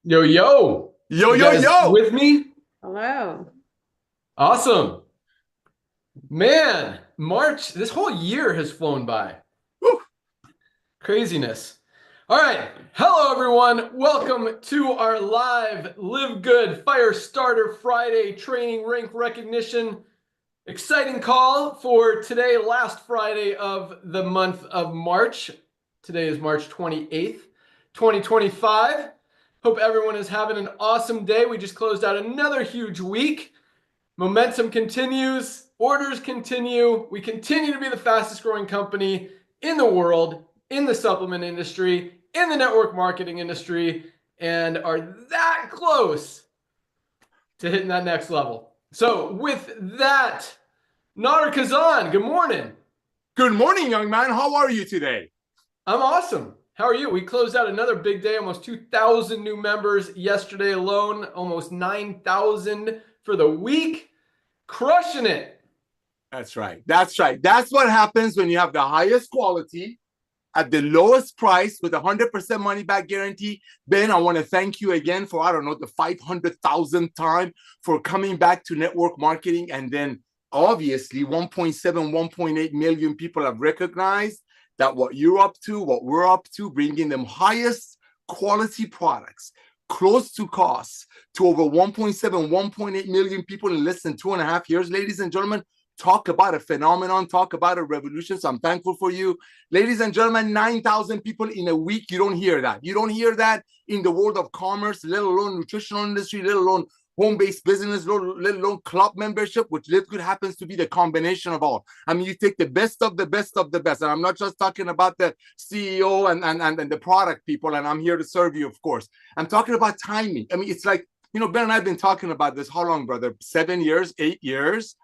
Yo, yo. Yo, You yo, guys yo. with me? Hello. Awesome. Man, March, this whole year has flown by. Whew. Craziness. All right. Hello, everyone. Welcome to our live Live Good Fire Starter Friday training rank recognition. Exciting call for today, last Friday of the month of March. Today is March 28th, 2025. Hope everyone is having an awesome day. We just closed out another huge week. Momentum continues, orders continue. We continue to be the fastest growing company in the world, in the supplement industry, in the network marketing industry, and are that close to hitting that next level. So with that, 𝗏𝗏𝗃𝗀𝗏, good morning. Good morning, young man. How are you today? I'm awesome. How are you? We closed out another big day, almost 2,000 new members yesterday alone, almost 9,000 for the week. Crushing it. That's right. That's right. That's what happens when you have the highest quality at the lowest price with 100% money back guarantee. Ben, I want to thank you again for, I don't know, the 500,000th time for coming back to network marketing. And then obviously 1.7, 1.8 million people have recognized that what you're up to, what we're up to, bringing them highest quality products, close to cost, to over 1.7, 1.8 million people in less than 2.5 years, ladies and gentlemen. Talk about a phenomenon, talk about a revolution. So I'm thankful for you. Ladies and gentlemen, 9,000 people in a week. You don't hear that. You don't hear that in the world of commerce, let alone nutritional industry, let alone home-based business, let alone club membership, which Live Good happens to be the combination of all. I mean, you take the best of the best of the best. And I'm not just talking about the CEO and the product people, and I'm here to serve you, of course. I'm talking about timing. I mean, it's like, you know, Ben and I have been talking about this. How long, brother? 7 years, 8 years?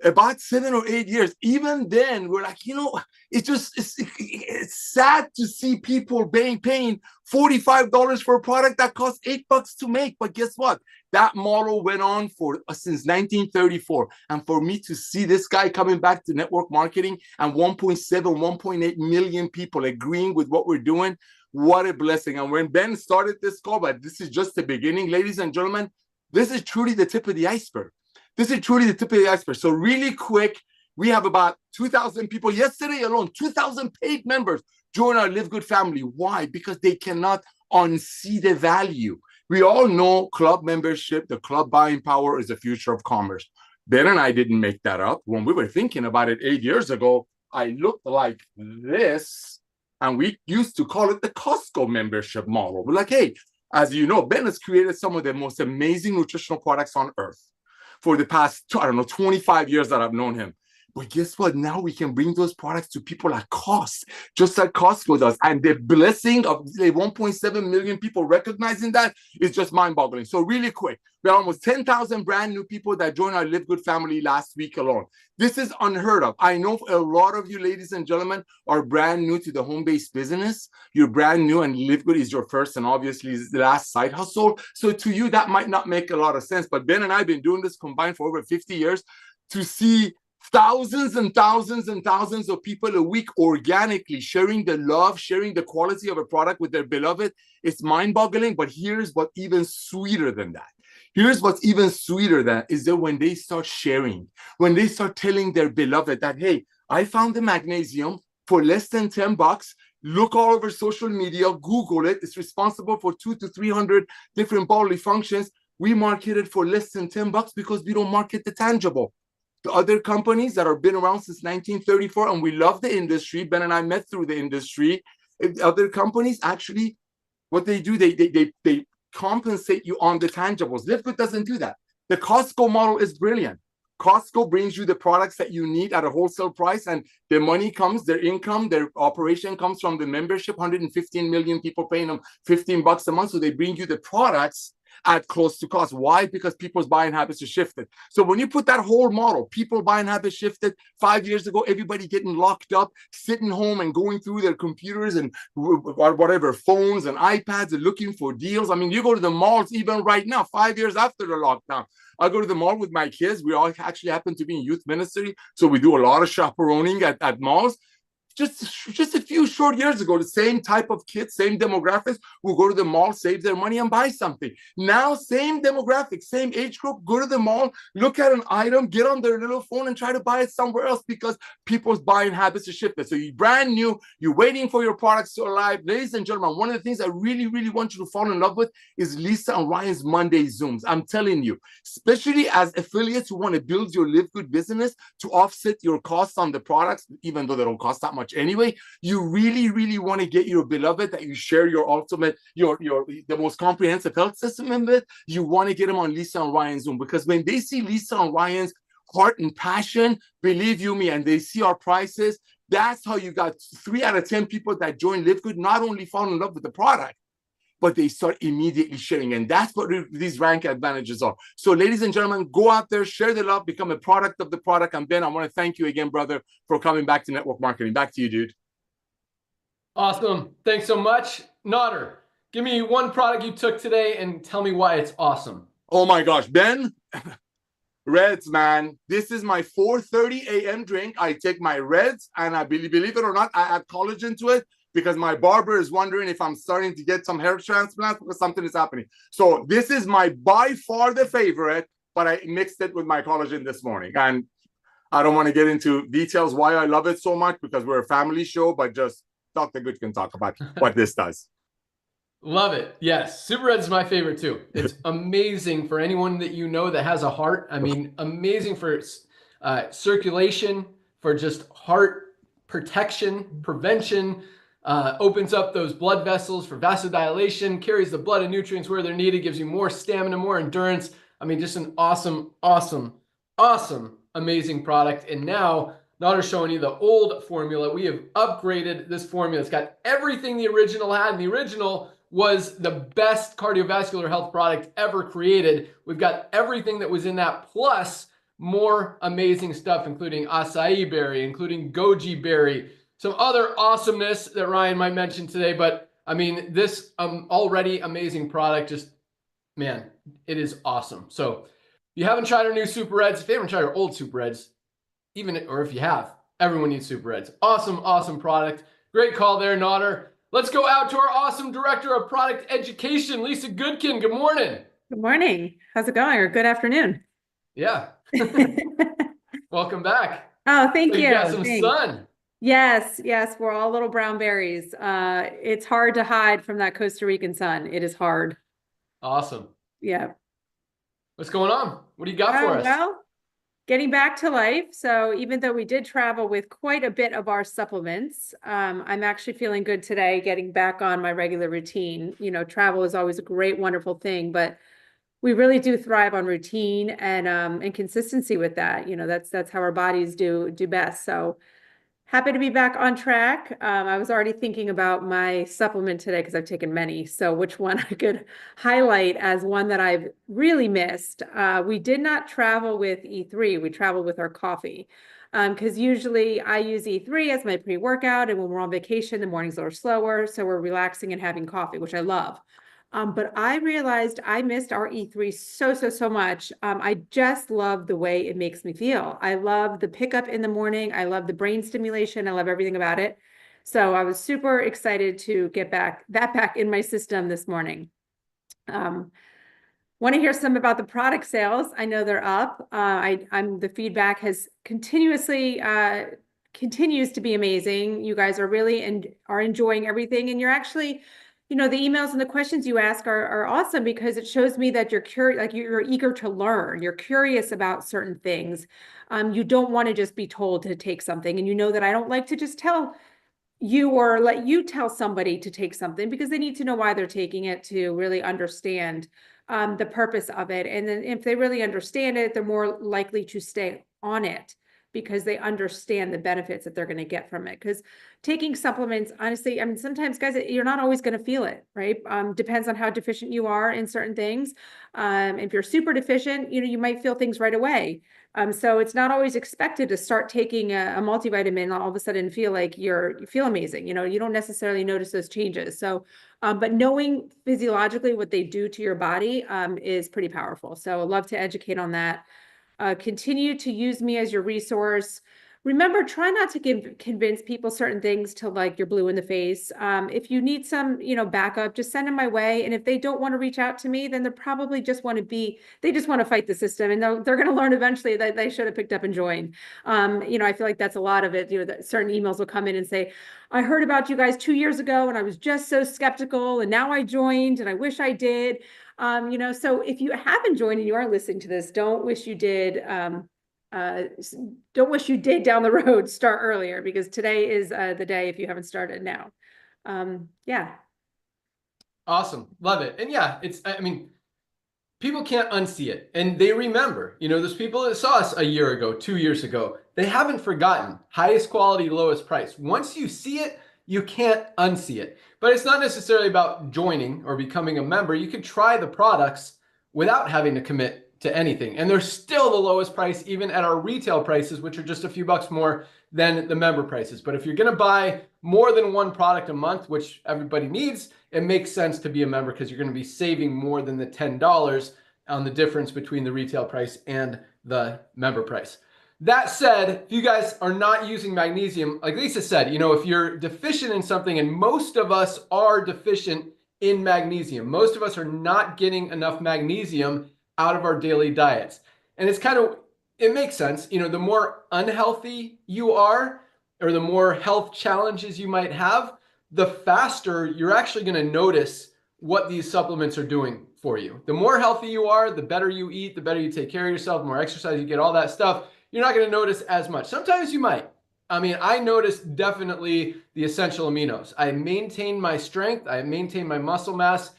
About 7 or 8 years. Even then, we're like, you know, it's sad to see people paying $45 for a product that costs $8 to make. But guess what? That model went on for since 1934. And for me to see this guy coming back to network marketing and 1.7, 1.8 million people agreeing with what we're doing, what a blessing. And when Ben started this call, but this is just the beginning, ladies and gentlemen, this is truly the tip of the iceberg. This is truly the tip of the iceberg. So really quick, we have about 2,000 people. Yesterday alone, 2,000 paid members join our Live Good family. Why? Because they cannot unsee the value. We all know club membership, the club buying power is the future of commerce. Ben and I didn't make that up. When we were thinking about it 8 years ago, I looked like this, and we used to call it the Costco membership model. We're like, hey, as you know, Ben has created some of the most amazing nutritional products on earth for the past, I don't know, 25 years that I've known him. But guess what? Now we can bring those products to people at cost, just like Costco does. And the blessing of the 1.7 million people recognizing that is just mind-boggling. So really quick, we have almost 10,000 brand new people that joined our Live Good family last week alone. This is unheard of. I know a lot of you, ladies and gentlemen, are brand new to the home-based business. You're brand new and Live Good is your first and obviously is the last side hustle. So to you, that might not make a lot of sense. But Ben and I have been doing this combined for over 50 years. To see thousands and thousands and thousands of people a week organically sharing the love, sharing the quality of a product with their beloved, it's mind-boggling. But here's what even sweeter than that. Here's what's even sweeter than is that when they start sharing, when they start telling their beloved that, hey, I found the magnesium for less than $10. Look all over social media, Google it. It's responsible for 200 to 300 different bodily functions. We market it for less than $10 because we don't market the tangible. The other companies that have been around since 1934, and we love the industry, Ben and I met through the industry. Other companies actually, what they do, they compensate you on the tangibles. Live Good doesn't do that. The Costco model is brilliant. Costco brings you the products that you need at a wholesale price, and their money comes, their income, their operation comes from the membership. 115 million people paying them $15 a month, so they bring you the products at close to cost. Why? Because people's buying habits have shifted. So when you put that whole model, people buying habits shifted 5 years ago, everybody getting locked up, sitting home and going through their computers and whatever, phones and iPads and looking for deals. I mean, you go to the malls even right now, 5 years after the lockdown. I go to the mall with my kids. We all actually happen to be in youth ministry, so we do a lot of chaperoning at malls. just a few short years ago, the same type of kids, same demographics, will go to the mall, save their money, and buy something. Now, same demographic, same age group, go to the mall, look at an item, get on their little phone, and try to buy it somewhere else because people's buying habits are shifted. So you're brand new, you're waiting for your products to arrive. Ladies and gentlemen, one of the things I really, really want you to fall in love with is Lisa and Ryan's Monday Zooms. I'm telling you, especially as affiliates who want to build your Live Good business to offset your costs on the products, even though they don't cost that much anyway, you really, really want to get your beloved that you share your ultimate, the most comprehensive health system in with, you want to get them on Lisa and Ryan's Zoom, because when they see Lisa and Ryan's heart and passion, believe you me, and they see our prices, that's how you got 3 out of 10 people that join Live Good not only fall in love with the product, but they start immediately sharing. And that's what these rank advantages are. So ladies and gentlemen, go out there, share the love, become a product of the product. And Ben, I want to thank you again, brother, for coming back to network marketing. Back to you, dude. Awesome. Thanks so much. Nodder, give me one product you took today and tell me why it's awesome. Oh my gosh, Ben, Reds, man. This is my 4:30 a.m. drink. I take my Reds, and I believe it or not, I add collagen to it, because my barber is wondering if I'm starting to get some hair transplants because something is happening. So this is my by far the favorite, but I mixed it with my collagen this morning. And I don't want to get into details why I love it so much, because we're a family show, but just Dr. Good can talk about what this does. Love it. Yes. Super Reds is my favorite too. It's amazing for anyone that you know that has a heart. I mean, amazing for circulation, for just heart protection, prevention, opens up those blood vessels for vasodilation, carries the blood and nutrients where they're needed, gives you more stamina, more endurance. I mean, just an awesome, awesome, awesome, amazing product. And now, Nodder's showing you the old formula. We have upgraded this formula. It's got everything the original had, and the original was the best cardiovascular health product ever created. We've got everything that was in that, plus more amazing stuff, including acai berry, including goji berry, some other awesomeness that Ryan might mention today. But I mean, this already amazing product, just, man, it is awesome. So if you haven't tried our new Super Reds, if you haven't tried our old Super Reds, or if you have, everyone needs Super Reds. Awesome, awesome product. Great call there, Nodder. Let's go out to our awesome Director of Product Education, Lisa Goodkin. Good morning. Good morning. How's it going? Or good afternoon. Yeah. Welcome back. Oh, thank you. You got some sun. Yes, yes, we're all little brown berries. It's hard to hide from that Costa Rican sun. It is hard. Awesome. Yeah. What's going on? What do you got for us? Well, getting back to life. So even though we did travel with quite a bit of our supplements, I'm actually feeling good today, getting back on my regular routine. You know, travel is always a great, wonderful thing, but we really do thrive on routine and consistency with that. You know, that's how our bodies do best. So happy to be back on track. I was already thinking about my supplement today because I've taken many. So which one I could highlight as one that I've really missed. We did not travel with E3. We traveled with our coffee. Because usually I use E3 as my pre-workout, and when we're on vacation, the mornings are slower. So we're relaxing and having coffee, which I love. But I realized I missed our E3 so much. I just love the way it makes me feel. I love the pickup in the morning. I love the brain stimulation. I love everything about it. So I was super excited to get that back in my system this morning. Want to hear some about the product sales. I know they're up. The feedback has continues to be amazing. You guys are really are enjoying everything, and you're actually, you know, the emails and the questions you ask are awesome, because it shows me that you're curious, like you're eager to learn. You're curious about certain things. You don't want to just be told to take something, and you know that I don't like to just tell you or let you tell somebody to take something, because they need to know why they're taking it to really understand the purpose of it. And then if they really understand it, they're more likely to stay on it, because they understand the benefits that they're going to get from it. Because taking supplements, honestly, I mean, sometimes, guys, you're not always going to feel it, right? Depends on how deficient you are in certain things. If you're super deficient, you know, you might feel things right away. So it's not always expected to start taking a multivitamin and all of a sudden feel like you feel amazing. You know, you don't necessarily notice those changes. So, but knowing physiologically what they do to your body is pretty powerful. So I'd love to educate on that. Continue to use me as your resource. Remember, try not to convince people certain things till like you're blue in the face. If you need some, backup, just send them my way. And if they don't want to reach out to me, then they probably just want to they just want to fight the system, and they're going to learn eventually that they should have picked up and joined. I feel like that's a lot of it, that certain emails will come in and say, I heard about you guys 2 years ago and I was just so skeptical and now I joined and I wish I did. So if you haven't joined and you are listening to this, don't wish you did. Don't wish you did down the road. Start earlier, because today is the day if you haven't started now. Yeah. Awesome. Love it. And yeah, people can't unsee it, and they remember, those people that saw us a year ago, 2 years ago, they haven't forgotten. Highest quality, lowest price. Once you see it, you can't unsee it. But it's not necessarily about joining or becoming a member. You can try the products without having to commit to anything. And they're still the lowest price, even at our retail prices, which are just a few bucks more than the member prices. But if you're going to buy more than one product a month, which everybody needs, it makes sense to be a member, because you're going to be saving more than the $10 on the difference between the retail price and the member price. That said, if you guys are not using magnesium, like Lisa said, if you're deficient in something, and most of us are deficient in magnesium, most of us are not getting enough magnesium out of our daily diets. And it makes sense. The more unhealthy you are, or the more health challenges you might have, the faster you're actually going to notice what these supplements are doing for you. The more healthy you are, the better you eat, the better you take care of yourself, the more exercise you get, all that stuff, you're not going to notice as much. Sometimes you might. I noticed definitely the essential aminos. I maintained my strength. I maintained my muscle mass.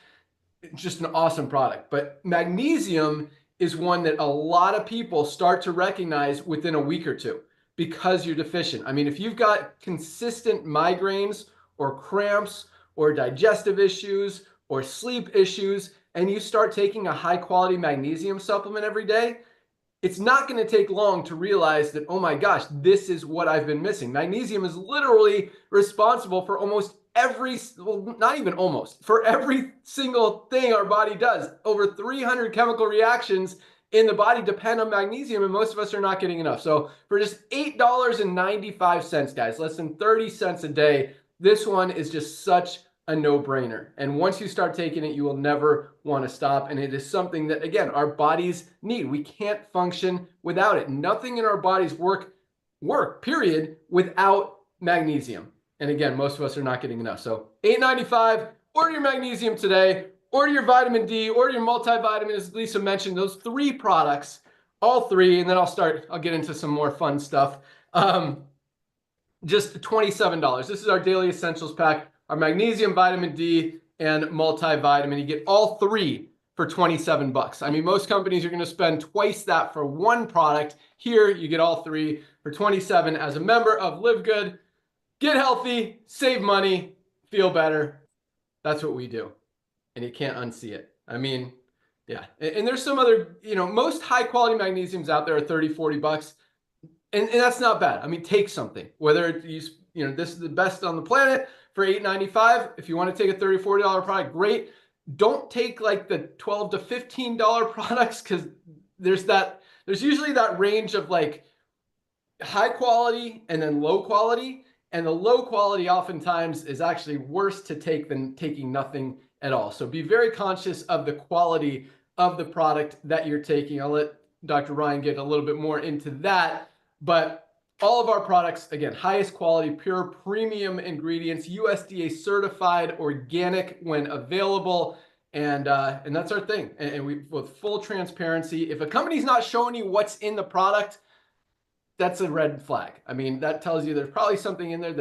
It's just an awesome product. But magnesium is one that a lot of people start to recognize within a week or two, because you're deficient. If you've got consistent migraines or cramps or digestive issues or sleep issues, and you start taking a high quality magnesium supplement every day, it's not going to take long to realize that, oh my gosh, this is what I've been missing. Magnesium is literally responsible for almost not even almost, for every single thing our body does. Over 300 chemical reactions in the body depend on magnesium, and most of us are not getting enough. So for just $8.95, guys, less than 30 cents a day, this one is just such a no-brainer. And once you start taking it, you will never want to stop. And it is something that, again, our bodies need. We can't function without it. Nothing in our bodies work, period, without magnesium. And again, most of us are not getting enough. So $8.95, order your magnesium today, order your vitamin D, order your multivitamin, as Lisa mentioned, those 3 products, all 3, and then I'll get into some more fun stuff. Just $27. This is our daily essentials pack, our magnesium, vitamin D, and multivitamin. You get all 3 for 27 bucks. Most companies are going to spend twice that for one product. Here, you get all 3 for 27 as a member of Live Good. Get healthy, save money, feel better. That's what we do. And you can't unsee it. Yeah. And there's some other, most high quality magnesiums out there are 30, 40 bucks. And that's not bad. Take something, whether this is the best on the planet for $8.95. If you want to take a $30, $40 product, great. Don't take like the $12 to $15 products, because there's usually that range of like high quality and then low quality. And the low quality oftentimes is actually worse to take than taking nothing at all. So be very conscious of the quality of the product that you're taking. I'll let Dr. Ryan get a little bit more into that. But all of our products, again, highest quality, pure premium ingredients, USDA certified, organic when available. And that's our thing. And we, with full transparency, if a company's not showing you what's in the product, that's a red flag. That tells you there's probably something in there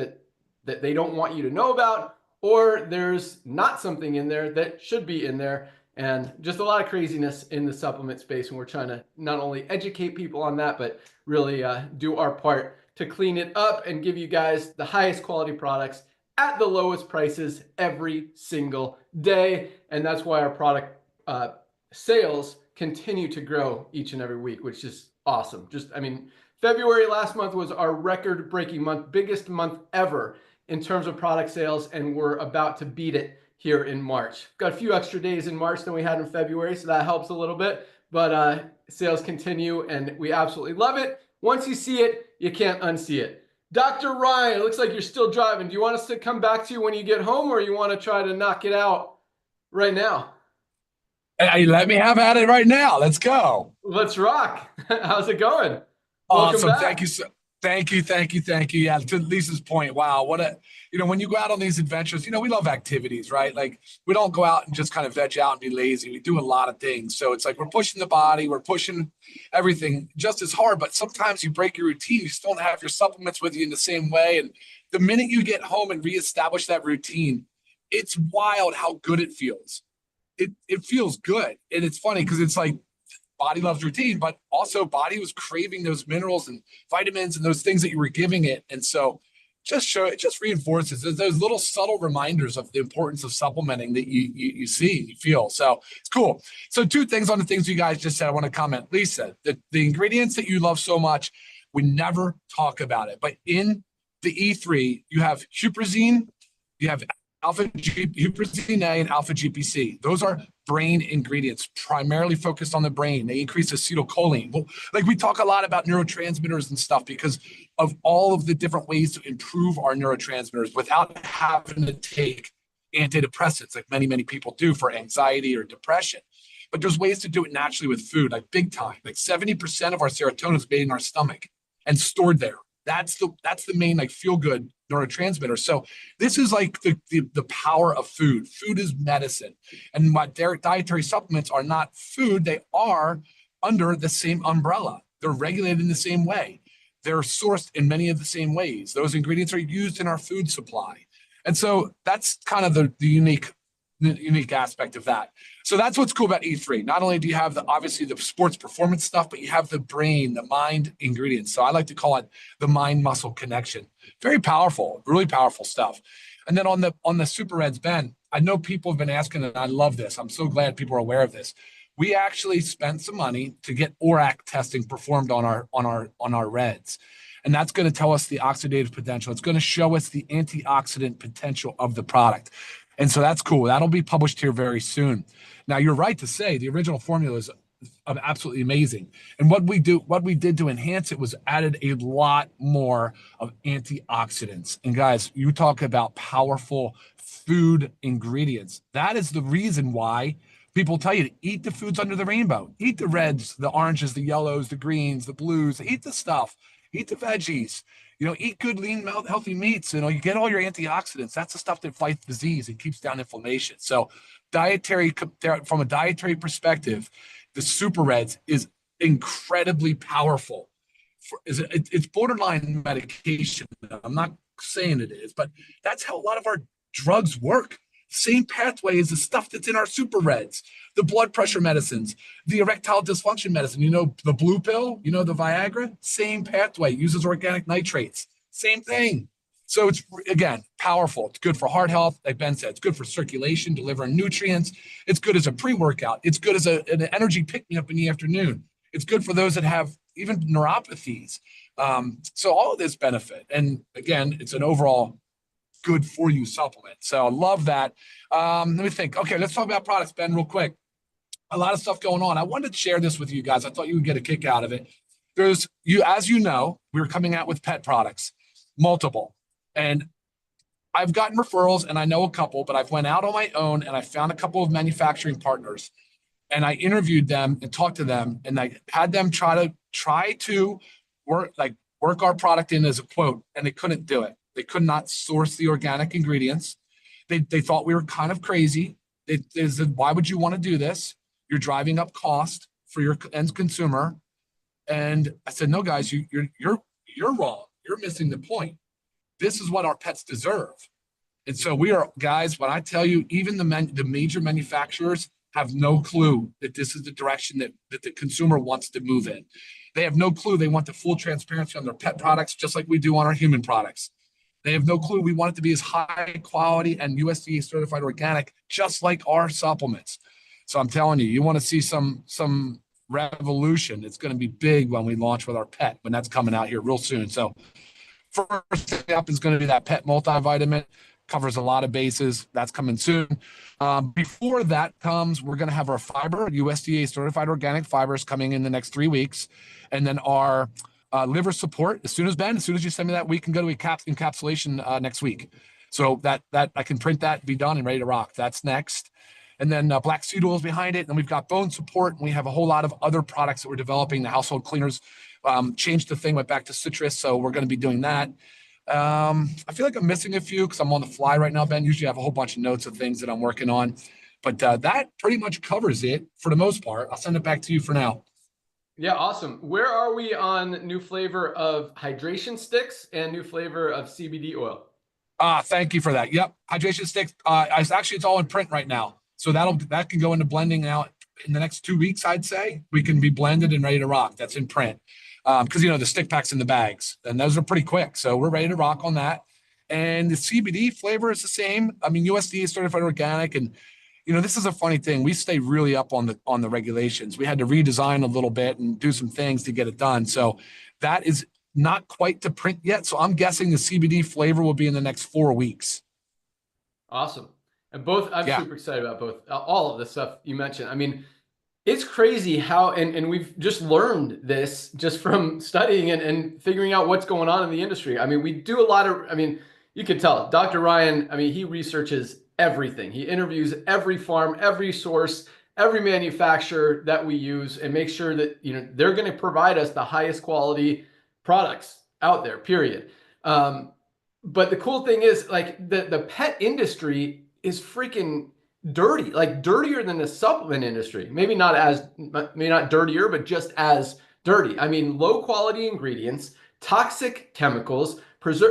that they don't want you to know about, or there's not something in there that should be in there. And just a lot of craziness in the supplement space. And we're trying to not only educate people on that, but really do our part to clean it up and give you guys the highest quality products at the lowest prices every single day. And that's why our product sales continue to grow each and every week, which is awesome. February last month was our record-breaking month, biggest month ever in terms of product sales, and we're about to beat it here in March. Got a few extra days in March than we had in February, so that helps a little bit, but sales continue, and we absolutely love it. Once you see it, you can't unsee it. Dr. Ryan, it looks like you're still driving. Do you want us to come back to you when you get home, or you want to try to knock it out right now? Hey, let me have at it right now. Let's go. Let's rock. How's it going? Awesome. Welcome back. Thank you. Thank you. Yeah, to Lisa's point, wow, when you go out on these adventures, we love activities, right? Like, we don't go out and just kind of veg out and be lazy. We do a lot of things. So it's like we're pushing the body, we're pushing everything just as hard, but sometimes you break your routine. You just don't have your supplements with you in the same way. And the minute you get home and reestablish that routine, it's wild how good it feels. It feels good. And it's funny because it's like, body loves routine, but also body was craving those minerals and vitamins and those things that you were giving it. And so it just reinforces those little subtle reminders of the importance of supplementing that you see and you feel. So it's cool. So two things on the things you guys just said, I want to comment. Lisa, the ingredients that you love so much, we never talk about it, but in the E3, you have huperzine, you have huperzine A and alpha GPC. Those are brain ingredients, primarily focused on the brain. They increase acetylcholine. Well, like, we talk a lot about neurotransmitters and stuff because of all of the different ways to improve our neurotransmitters without having to take antidepressants like many people do for anxiety or depression. But there's ways to do it naturally with food, like big time. Like 70% of our serotonin is made in our stomach and stored there. That's the main, like, feel good neurotransmitter. So this is like the power of food. Food is medicine. And my dietary supplements are not food. They are under the same umbrella. They're regulated in the same way. They're sourced in many of the same ways. Those ingredients are used in our food supply. And so that's kind of the unique aspect of that. So that's what's cool about E3. Not only do you have obviously the sports performance stuff, but you have the brain, the mind ingredients. So I like to call it the mind muscle connection. Very powerful, really powerful stuff. And then on the Super Reds, Ben, I know people have been asking, and I love this. I'm so glad people are aware of this. We actually spent some money to get ORAC testing performed on our Reds. And that's going to tell us the oxidative potential. It's going to show us the antioxidant potential of the product. And so that's cool. That'll be published here very soon. Now, you're right to say the original formula is absolutely amazing. And what we did to enhance it was added a lot more of antioxidants. And guys, you talk about powerful food ingredients. That is the reason why people tell you to eat the foods under the rainbow. Eat the reds, the oranges, the yellows, the greens, the blues. Eat the stuff. Eat the veggies. Eat good, lean, healthy meats. You get all your antioxidants. That's the stuff that fights disease and keeps down inflammation. So from a dietary perspective, the Super Reds is incredibly powerful. It's borderline medication. I'm not saying it is, but that's how a lot of our drugs work. Same pathway as the stuff that's in our Super Reds, the blood pressure medicines, the erectile dysfunction medicine, the blue pill, the Viagra, same pathway, uses organic nitrates, same thing. So it's, again, powerful. It's good for heart health. Like Ben said, it's good for circulation, delivering nutrients. It's good as a pre-workout. It's good as an energy pick-me-up in the afternoon. It's good for those that have even neuropathies. So all of this benefit. And again, it's an overall good for you supplement. So I love that. Let me think. Okay, let's talk about products, Ben, real quick. A lot of stuff going on. I wanted to share this with you guys. I thought you would get a kick out of it. As you know, we're coming out with pet products, multiple. And I've gotten referrals, and I know a couple, but I've went out on my own and I found a couple of manufacturing partners, and I interviewed them and talked to them, and I had them try to work our product in as a quote, and they couldn't do it. They could not source the organic ingredients. They thought we were kind of crazy. They said, why would you want to do this? You're driving up cost for your end consumer. And I said, no, guys, you're wrong. You're missing the point. This is what our pets deserve. And so we are, guys, when I tell you, even the major manufacturers have no clue that this is the direction that the consumer wants to move in. They have no clue. They want the full transparency on their pet products, just like we do on our human products. They have no clue. We want it to be as high quality and USDA certified organic, just like our supplements. So I'm telling you, you want to see some revolution. It's going to be big when we launch with our pet, when that's coming out here real soon. So first up is going to be that pet multivitamin. Covers a lot of bases. That's coming soon. Before that comes, we're going to have our fiber, USDA certified organic fibers, coming in the next 3 weeks. And then our liver support. As soon as you send me that, we can go to encapsulation next week. So that I can print that, be done and ready to rock. That's next. And then black seed oil is behind it. And we've got bone support. And we have a whole lot of other products that we're developing. The household cleaners changed the thing, went back to citrus. So we're going to be doing that. I feel like I'm missing a few because I'm on the fly right now, Ben. Usually I have a whole bunch of notes of things that I'm working on. But that pretty much covers it for the most part. I'll send it back to you for now. Yeah, awesome. Where are we on new flavor of hydration sticks and new flavor of CBD oil? Thank you for that. Yep. Hydration sticks. It's all in print right now. So that can go into blending out in the next 2 weeks, I'd say. We can be blended and ready to rock. That's in print. Because, the stick packs in the bags, and those are pretty quick. So we're ready to rock on that. And the CBD flavor is the same. I mean, USDA is certified organic. And, this is a funny thing. We stay really up on the regulations. We had to redesign a little bit and do some things to get it done. So that is not quite to print yet. So I'm guessing the CBD flavor will be in the next 4 weeks. Awesome. And I'm super excited about both, all of the stuff you mentioned. I mean, it's crazy how, and we've just learned this just from studying and figuring out what's going on in the industry. I mean, we do a lot of, you can tell Dr. Ryan, he researches everything. He interviews every farm, every source, every manufacturer that we use and make sure that, they're going to provide us the highest quality products out there, period. But the cool thing is like the pet industry is freaking dirty, like dirtier than the supplement industry. Maybe not dirtier, but just as dirty. Low quality ingredients, toxic chemicals,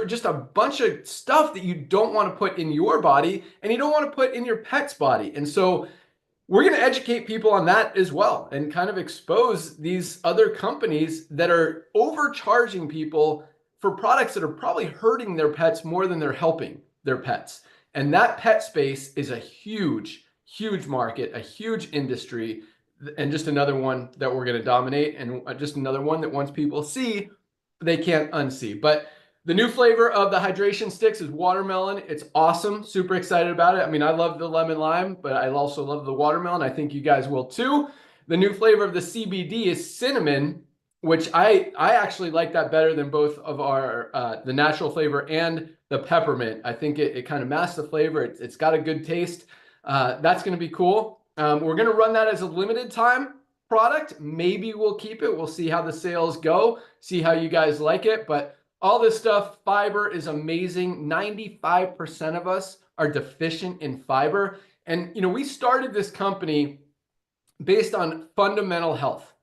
just a bunch of stuff that you don't want to put in your body and you don't want to put in your pet's body. And so we're going to educate people on that as well and kind of expose these other companies that are overcharging people for products that are probably hurting their pets more than they're helping their pets. And that pet space is a huge, huge market, a huge industry, and just another one that we're going to dominate, and just another one that once people see, they can't unsee. But the new flavor of the hydration sticks is watermelon. It's awesome. Super excited about it. I love the lemon lime, but I also love the watermelon. I think you guys will too. The new flavor of the CBD is cinnamon, which I actually like that better than both of our the natural flavor and the peppermint. I think it kind of masks the flavor. It's got a good taste. That's going to be cool. We're going to run that as a limited time product. Maybe we'll keep it. We'll see how the sales go, see how you guys like it. But all this stuff, fiber is amazing. 95% of us are deficient in fiber. And, we started this company based on fundamental health.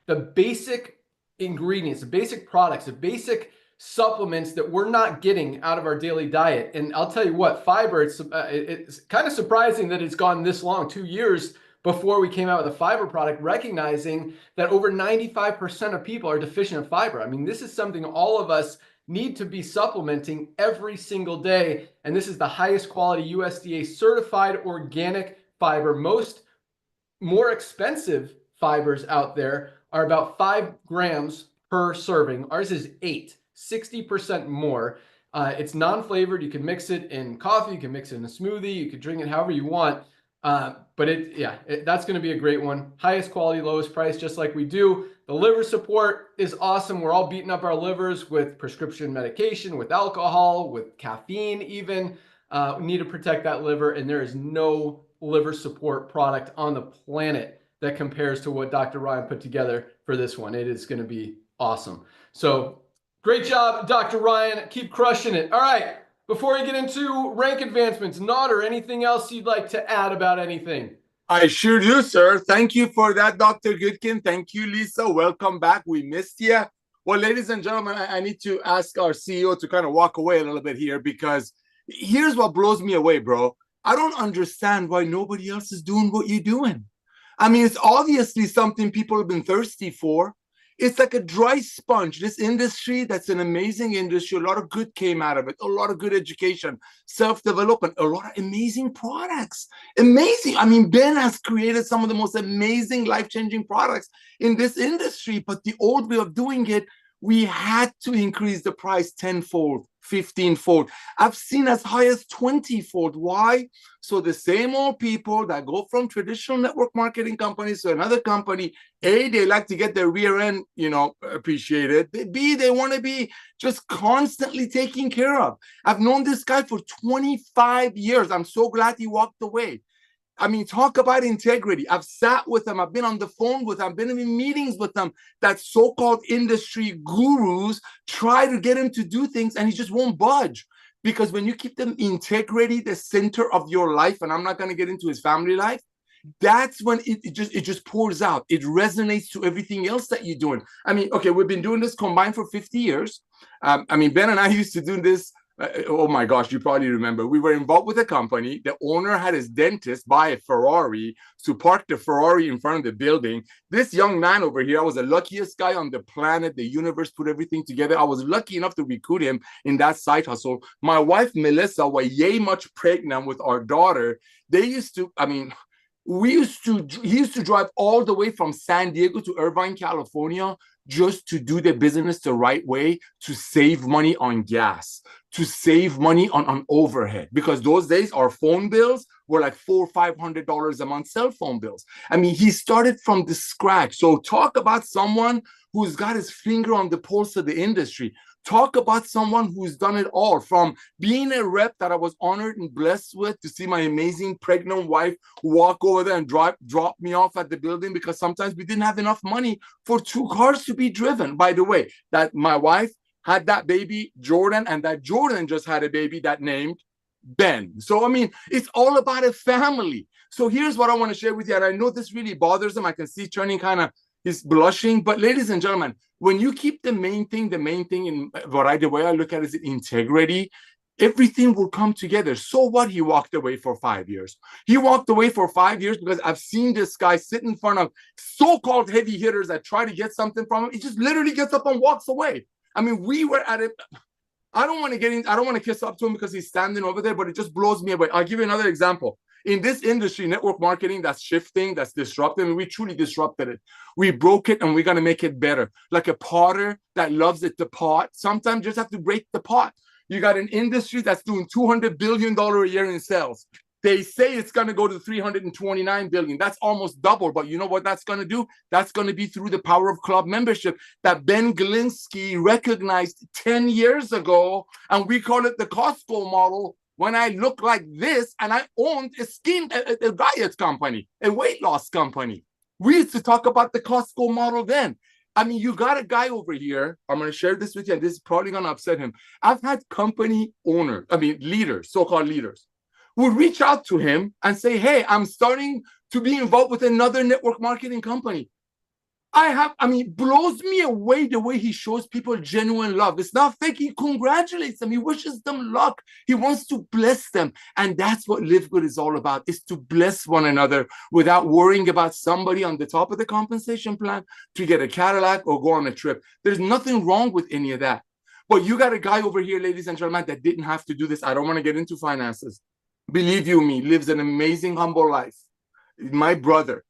The basic ingredients, the basic products, the basic supplements that we're not getting out of our daily diet. And I'll tell you what, fiber, it's kind of surprising that it's gone this long, 2 years before we came out with a fiber product, recognizing that over 95% of people are deficient in fiber. This is something all of us need to be supplementing every single day. And this is the highest quality USDA certified organic fiber. Most more expensive fibers out there are about 5 grams per serving. Ours is 8, 60% more. It's non-flavored. You can mix it in coffee. You can mix it in a smoothie. You can drink it however you want. But that's going to be a great one. Highest quality, lowest price, just like we do. The liver support is awesome. We're all beating up our livers with prescription medication, with alcohol, with caffeine even. We need to protect that liver, and there is no liver support product on the planet that compares to what Dr. Ryan put together for this one. It is going to be awesome. So great job, Dr. Ryan. Keep crushing it. All right. Before we get into rank advancements, Nader, anything else you'd like to add about anything? I sure do, sir. Thank you for that, Dr. Goodkin. Thank you, Lisa. Welcome back. We missed you. Well, ladies and gentlemen, I need to ask our CEO to kind of walk away a little bit here, because here's what blows me away, bro. I don't understand why nobody else is doing what you're doing. It's obviously something people have been thirsty for. It's like a dry sponge. This industry, that's an amazing industry. A lot of good came out of it. A lot of good education, self-development, a lot of amazing products. Amazing. Ben has created some of the most amazing life-changing products in this industry, but the old way of doing it We had to increase the price 10-fold, 15-fold. I've seen as high as 20-fold. Why? So the same old people that go from traditional network marketing companies to another company, A, they like to get their rear end, appreciated. B, they want to be just constantly taken care of. I've known this guy for 25 years. I'm so glad he walked away. I mean, talk about integrity. I've sat with them. I've been on the phone with them. I've been in meetings with them that so-called industry gurus try to get him to do things, and he just won't budge. Because when you keep them integrity, the center of your life, and I'm not going to get into his family life, that's when it just pours out. It resonates to everything else that you're doing. I mean, okay, we've been doing this combined for 50 years. I mean, Ben and I used to do this. Oh my gosh, you probably remember. We were involved with a company. The owner had his dentist buy a Ferrari to park the Ferrari in front of the building. This young man over here, I was the luckiest guy on the planet. The universe put everything together. I was lucky enough to recruit him in that side hustle. My wife, Melissa, was yay much pregnant with our daughter. They used to, I mean, he used to drive all the way from San Diego to Irvine, California, just to do the business the right way, to save money on gas, to save money on overhead, because those days our phone bills were like $400 or $500 a month, cell phone bills. I mean, he started from the scratch. So talk about someone who's got his finger on the pulse of the industry. Talk about someone who's done it all, from being a rep that I was honored and blessed with, to see my amazing pregnant wife walk over there and drop me off at the building, because sometimes we didn't have enough money for 2 cars to be driven. By the way, that my wife had that baby, Jordan, and that Jordan just had a baby that named Ben. So, I mean, it's all about a family. So here's what I want to share with you. And I know this really bothers him. I can see turning kind of, he's blushing. But ladies and gentlemen, when you keep the main thing in the way I look at it is integrity, everything will come together. So what? He walked away for 5 years. He walked away for 5 years because I've seen this guy sit in front of so-called heavy hitters that try to get something from him. He just literally gets up and walks away. I mean, we were at it. I don't want to kiss up to him because he's standing over there, but it just blows me away. I'll give you another example. In this industry, network marketing, that's shifting, that's disruptive, and we truly disrupted it. We broke it, and we're going to make it better. Like a potter that loves it to pot, sometimes you just have to break the pot. You got an industry that's doing $200 billion a year in sales. They say it's going to go to 329 billion. That's almost double. But you know what that's going to do? That's going to be through the power of club membership that Ben 𝗙𝗏𝗀𝘀 recognized 10 years ago. And we call it the Costco model. When I look like this and I owned a diet company, a weight loss company. We used to talk about the Costco model then. I mean, you got a guy over here. I'm going to share this with you, and this is probably going to upset him. I've had company owners, leaders, so-called leaders, would reach out to him and say, hey, I'm starting to be involved with another network marketing company. Blows me away the way he shows people genuine love. It's not fake. He congratulates them. He wishes them luck. He wants to bless them. And that's what Live Good is all about, is to bless one another without worrying about somebody on the top of the compensation plan to get a Cadillac or go on a trip. There's nothing wrong with any of that. But you got a guy over here, ladies and gentlemen, that didn't have to do this. I don't want to get into finances. Believe you me, lives an amazing, humble life. My brother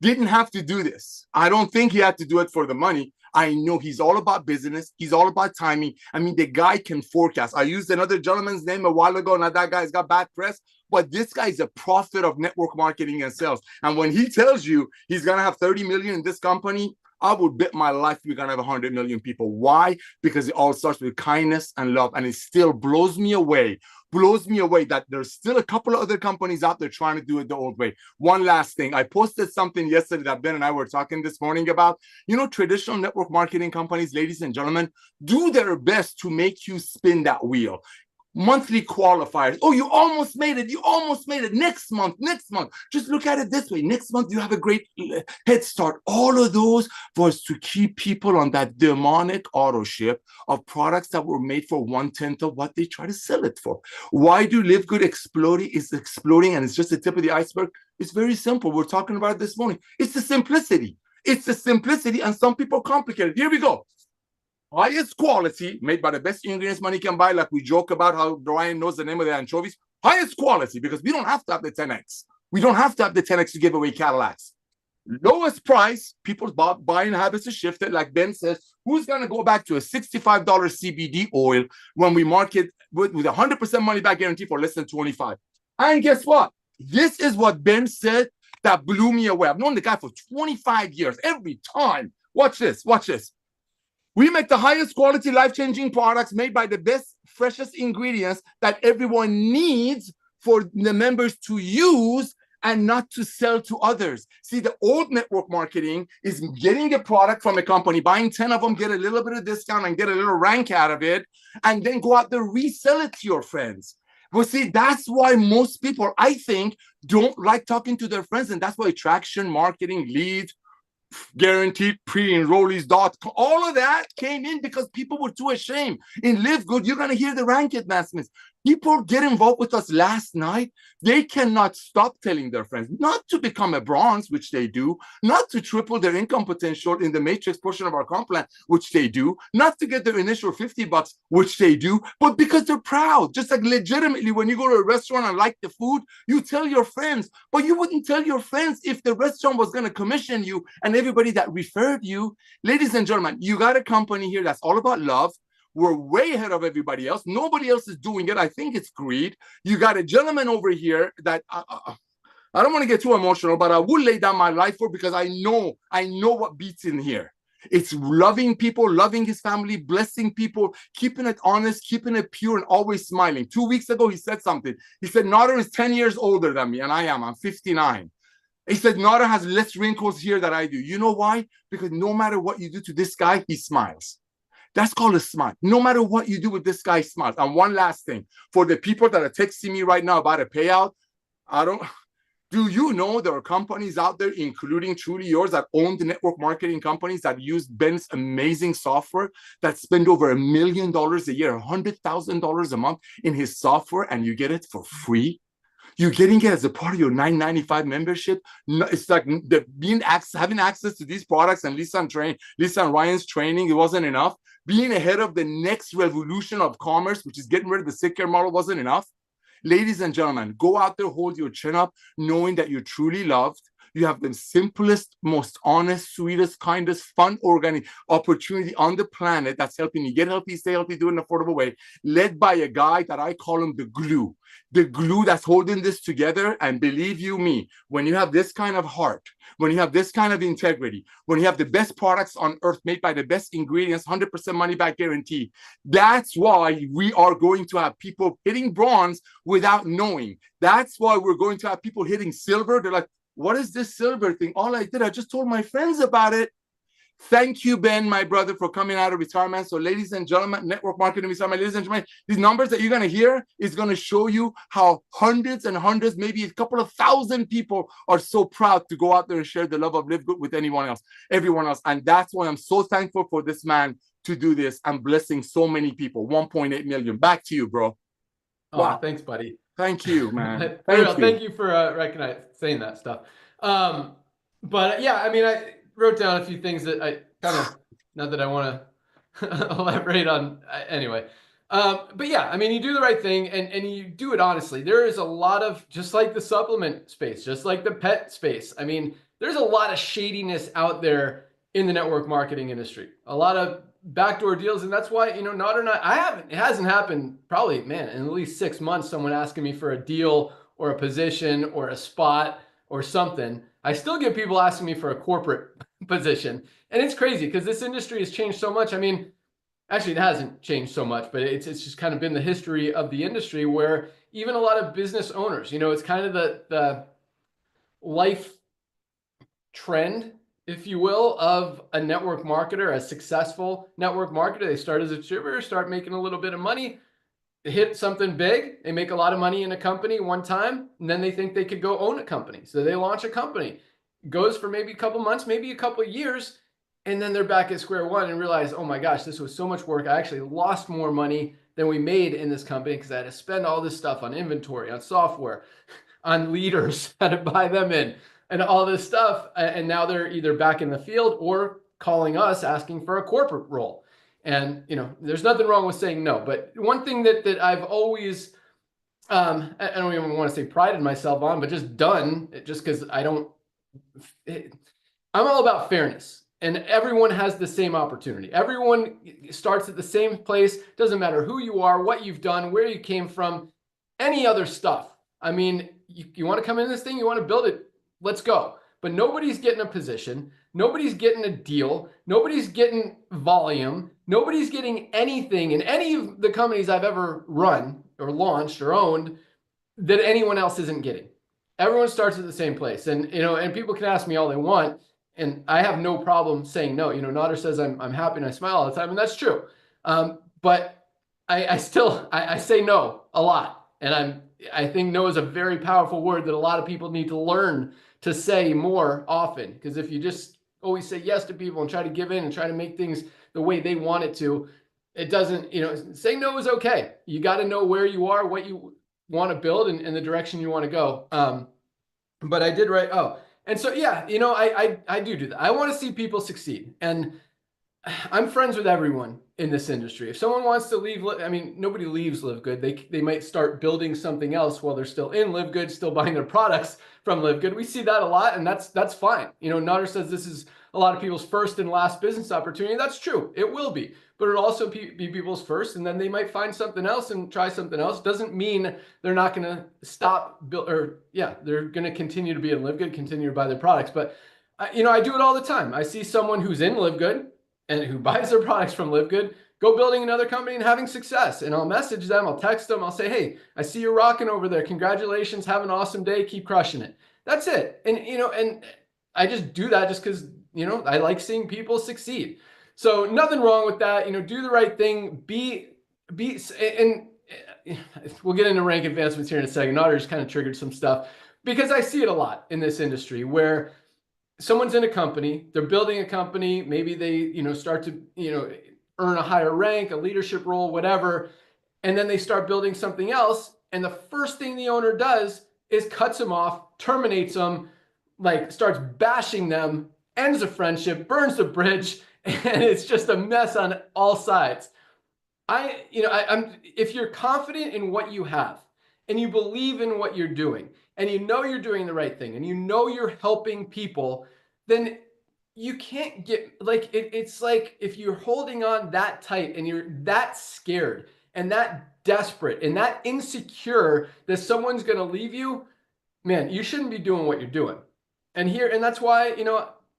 didn't have to do this. I don't think he had to do it for the money. I know he's all about business. He's all about timing. I mean, the guy can forecast. I used another gentleman's name a while ago. Now that guy's got bad press, but this guy is a prophet of network marketing and sales. And when he tells you he's going to have 30 million in this company, I would bet my life we're going to have 100 million people. Why? Because it all starts with kindness and love. And it still blows me away that there's still a couple of other companies out there trying to do it the old way. One last thing. I posted something yesterday that Ben and I were talking this morning about. You know, traditional network marketing companies, ladies and gentlemen, do their best to make you spin that wheel. Monthly qualifiers. Oh, you almost made it. You almost made it. Next month. Just look at it this way. Next month, you have a great head start. All of those was to keep people on that demonic auto ship of products that were made for 1/10 of what they try to sell it for. Why do Live Good is exploding and it's just the tip of the iceberg? It's very simple. We're talking about it this morning. It's the simplicity. And some people complicate it. Here we go. Highest quality, made by the best ingredients money can buy, like we joke about how Brian knows the name of the anchovies. Highest quality, because we don't have to have the 10X. We don't have to have the 10X to give away Cadillacs. lowest price, people's buying habits have shifted. Like Ben says, who's going to go back to a $65 CBD oil when we market with 100% money back guarantee for less than 25? And guess what? This is what Ben said that blew me away. I've known the guy for 25 years. Every time. Watch this. Watch this. We make the highest quality, life-changing products made by the best, freshest ingredients that everyone needs for the members to use and not to sell to others. See, the old network marketing is getting a product from a company, buying 10 of them, get a little bit of discount and get a little rank out of it, and then go out there, resell it to your friends. Well, see, that's why most people, I think, don't like talking to their friends. And that's why attraction marketing, leads, guaranteed pre-enrollees.com, all of that came in because people were too ashamed. In Live Good, you're going to hear the rank advancements. People get involved with us last night. They cannot stop telling their friends not to become a bronze, which they do, not to triple their income potential in the matrix portion of our comp plan, which they do, not to get their initial $50, which they do, but because they're proud. Just like legitimately, when you go to a restaurant and like the food, you tell your friends, but you wouldn't tell your friends if the restaurant was going to commission you and everybody that referred you. Ladies and gentlemen, you got a company here that's all about love. We're way ahead of everybody else. Nobody else is doing it. I think it's greed. You got a gentleman over here that I don't want to get too emotional, but I will lay down my life for, because I know what beats in here. It's loving people, loving his family, blessing people, keeping it honest, keeping it pure, and always smiling. 2 weeks ago, he said something. He said, Nader is 10 years older than me, and I'm 59. He said, Nader has less wrinkles here than I do. You know why? Because no matter what you do to this guy, he smiles. That's called a smile. No matter what you do with this guy, smiles. And one last thing, for the people that are texting me right now about a payout, do you know there are companies out there, including truly yours, that own the network marketing companies that use Ben's amazing software, that spend over $1 million a year, $100,000 a month in his software, and you get it for free? You're getting it as a part of your $9.95 membership. No, it's like having access to these products and Lisa and Ryan's training, it wasn't enough. Being ahead of the next revolution of commerce, which is getting rid of the sick care model, wasn't enough. Ladies and gentlemen, go out there, hold your chin up, knowing that you're truly loved. You have the simplest, most honest, sweetest, kindest, fun, organic opportunity on the planet that's helping you get healthy, stay healthy, do it in an affordable way, led by a guy that I call him the glue that's holding this together. And believe you me, when you have this kind of heart, when you have this kind of integrity, when you have the best products on earth made by the best ingredients, 100% money back guarantee, that's why we are going to have people hitting bronze without knowing. That's why we're going to have people hitting silver. They're like, what is this silver thing? All I did, I just told my friends about it. Thank you, Ben, my brother, for coming out of retirement. So, ladies and gentlemen, network marketing retirement, ladies and gentlemen, these numbers that you're going to hear is going to show you how hundreds and hundreds, maybe a couple of thousand people are so proud to go out there and share the love of Live Good with everyone else. And that's why I'm so thankful for this man to do this and blessing so many people. 1.8 million. Back to you, bro. Oh, wow. Thanks, buddy. Thank you, man. Thank you for saying that stuff. But yeah, I mean, I wrote down a few things that I kind of, not that I want to elaborate on anyway. But yeah, I mean, you do the right thing and you do it honestly. There is a lot of, just like the supplement space, just like the pet space. I mean, there's a lot of shadiness out there in the network marketing industry, a lot of backdoor deals. And that's why, it hasn't happened probably, man, in at least 6 months, someone asking me for a deal or a position or a spot or something. I still get people asking me for a corporate position. And it's crazy because this industry has changed so much. I mean, actually, it hasn't changed so much, but it's just kind of been the history of the industry where even a lot of business owners, it's kind of the life trend, if you will, of a network marketer, a successful network marketer. They start as a distributor, start making a little bit of money, hit something big, they make a lot of money in a company one time, and then they think they could go own a company. So they launch a company, goes for maybe a couple months, maybe a couple of years, and then they're back at square one and realize, oh my gosh, this was so much work. I actually lost more money than we made in this company because I had to spend all this stuff on inventory, on software, on leaders, had to buy them in, and all this stuff. And now they're either back in the field or calling us asking for a corporate role. And, there's nothing wrong with saying no. But one thing that I've always, I don't even want to say prided myself on, but just done, just because I don't, I'm all about fairness, and everyone has the same opportunity. Everyone starts at the same place. Doesn't matter who you are, what you've done, where you came from, any other stuff. I mean, you want to come in this thing, you want to build it, let's go. But nobody's getting a position. Nobody's getting a deal. Nobody's getting volume. Nobody's getting anything in any of the companies I've ever run or launched or owned that anyone else isn't getting. Everyone starts at the same place. And, and people can ask me all they want, and I have no problem saying no. Nader says I'm happy and I smile all the time, and that's true. But I still say no a lot. And I think no is a very powerful word that a lot of people need to learn to say more often. Because if you just always say yes to people and try to give in and try to make things the way they want it to, it doesn't, say no is okay. You got to know where you are, what you want to build, and the direction you want to go. But I did write, and so, yeah, I do that. I want to see people succeed. And I'm friends with everyone in this industry. If someone wants to leave, I mean, nobody leaves Live Good. They might start building something else while they're still in Live Good, still buying their products from Live Good. We see that a lot, and that's fine. Nader says this is a lot of people's first and last business opportunity. That's true. It will be, but it'll also be people's first, and then they might find something else and try something else. Doesn't mean they're not going to stop they're going to continue to be in Live Good, continue to buy their products. But I do it all the time. I see someone who's in Live Good and who buys their products from Live Good, go building another company and having success. And I'll message them, I'll text them, I'll say, hey, I see you're rocking over there. Congratulations, have an awesome day, keep crushing it. That's it. And, and I just do that just because, I like seeing people succeed. So nothing wrong with that. Do the right thing, and we'll get into rank advancements here in a second. Nader just kind of triggered some stuff because I see it a lot in this industry where someone's in a company, they're building a company, maybe they, start to, earn a higher rank, a leadership role, whatever, and then they start building something else, and the first thing the owner does is cuts them off, terminates them, starts bashing them, ends the friendship, burns the bridge, and it's just a mess on all sides. If you're confident in what you have, and you believe in what you're doing, and you're doing the right thing, and you're helping people, then you can't get it's like if you're holding on that tight and you're that scared and that desperate and that insecure that someone's going to leave you, man, you shouldn't be doing what you're doing. And that's why,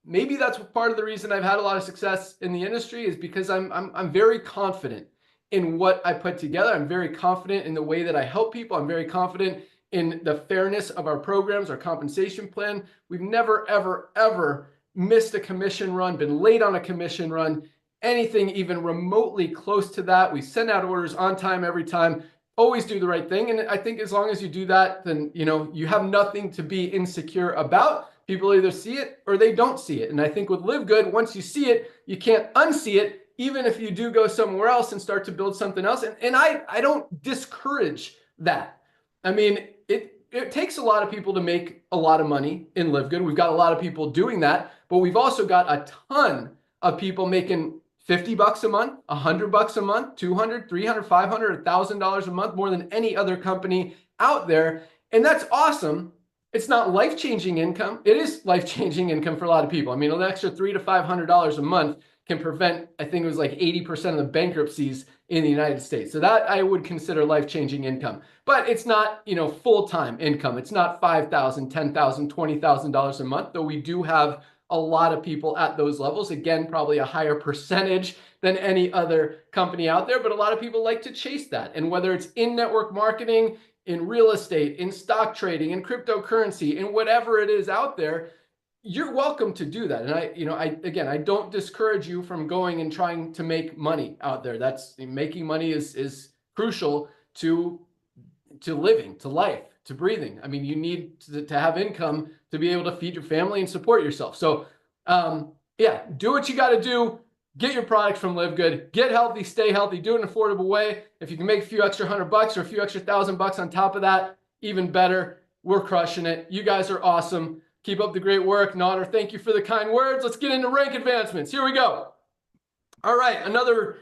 maybe that's part of the reason I've had a lot of success in the industry is because I'm very confident in what I put together. I'm very confident in the way that I help people. I'm very confident in the fairness of our programs, our compensation plan. We've never, ever, ever missed a commission run, been late on a commission run, anything even remotely close to that. We send out orders on time every time, always do the right thing. And I think as long as you do that, then, you have nothing to be insecure about. People either see it or they don't see it. And I think with Live Good, once you see it, you can't unsee it, even if you do go somewhere else and start to build something else. And I don't discourage that. I mean, it takes a lot of people to make a lot of money in Live Good. We've got a lot of people doing that, but we've also got a ton of people making $50 a month, $100 a month, $200, $300, $500, $1,000 a month, more than any other company out there. And that's awesome. It's not life-changing income. It is life-changing income for a lot of people. I mean, an extra $300 to $500 a month can prevent, I think it was 80% of the bankruptcies in the United States. So that I would consider life-changing income. But it's not, full-time income. It's not $5,000, $10,000, $20,000 a month, though we do have a lot of people at those levels. Again, probably a higher percentage than any other company out there, but a lot of people like to chase that. And whether it's in network marketing, in real estate, in stock trading, in cryptocurrency, in whatever it is out there, you're welcome to do that. And I don't discourage you from going and trying to make money out there. That's making money is crucial to living, to life, to breathing. I mean, you need to have income to be able to feed your family and support yourself. So do what you got to do. Get your products from Live Good, get healthy, stay healthy, do it in an affordable way. If you can make a few extra $100 or a few extra $1,000 on top of that, even better. We're crushing it. You guys are awesome. Keep up the great work. Nader, thank you for the kind words. Let's get into rank advancements. Here we go. All right, another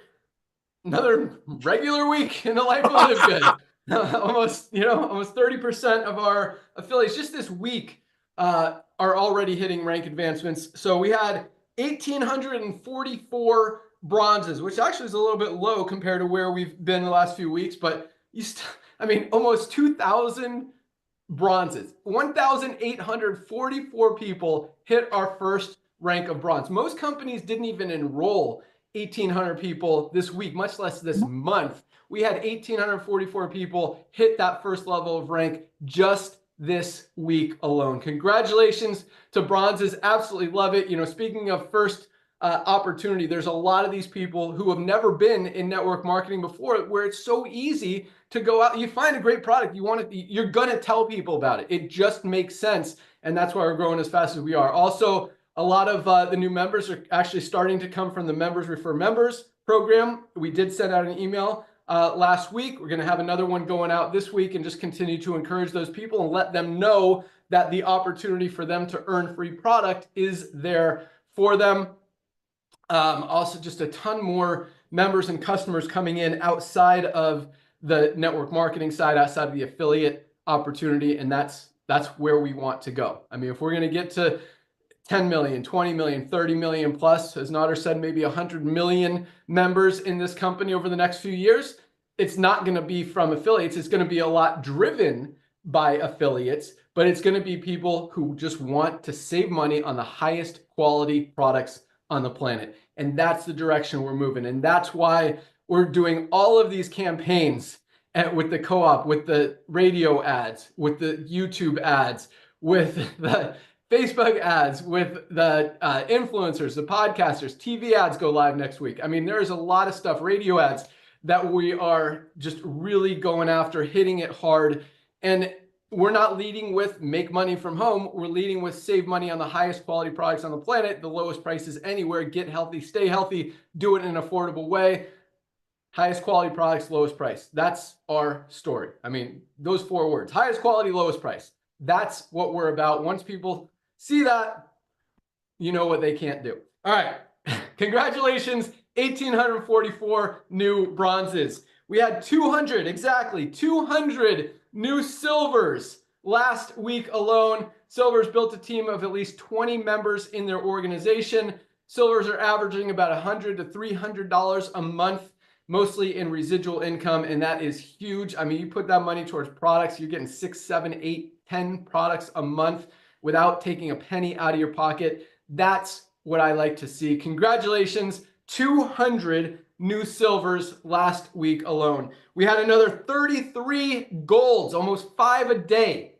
regular week in the life of Live Good. almost 30% of our affiliates just this week are already hitting rank advancements. So we had 1,844 bronzes, which actually is a little bit low compared to where we've been the last few weeks, but I mean, almost 2,000 bronzes. 1,844 people hit our first rank of bronze. Most companies didn't even enroll 1,800 people this week, much less this month. We had 1,844 people hit that first level of rank just this week alone. Congratulations to bronzes. Absolutely love it. You know, speaking of first opportunity, there's a lot of these people who have never been in network marketing before, where it's so easy to go out. You find a great product, you're gonna tell people about it. It just makes sense, and that's why we're growing as fast as we are. Also, a lot of the new members are actually starting to come from the Members Refer Members program. We did send out an email last week. We're going to have another one going out this week, and just continue to encourage those people and let them know that the opportunity for them to earn free product is there for them. Also, just a ton more members and customers coming in outside of the network marketing side, outside of the affiliate opportunity, and that's where we want to go. I mean, if we're going to get to 10 million, 20 million, 30 million plus, as Nader said, maybe 100 million members in this company over the next few years, it's not going to be from affiliates. It's going to be a lot driven by affiliates, but it's going to be people who just want to save money on the highest quality products on the planet. And that's the direction we're moving. And that's why we're doing all of these campaigns with the co-op, with the radio ads, with the YouTube ads, with the Facebook ads, with the influencers, the podcasters. TV ads go live next week. I mean, there's a lot of stuff, radio ads, that we are just really going after, hitting it hard. And we're not leading with make money from home. We're leading with save money on the highest quality products on the planet, the lowest prices anywhere, get healthy, stay healthy, do it in an affordable way. Highest quality products, lowest price. That's our story. I mean, those 4 words, highest quality, lowest price. That's what we're about. Once people see that, you know what they can't do. All right. Congratulations, 1,844 new bronzes. We had 200, exactly 200 new silvers last week alone. Silvers built a team of at least 20 members in their organization. Silvers are averaging about $100 to $300 a month, mostly in residual income, and that is huge. I mean, you put that money towards products, you're getting 6, 7, 8, 10 products a month without taking a penny out of your pocket. That's what I like to see. Congratulations, 200 new silvers last week alone. We had another 33 golds, almost 5 a day.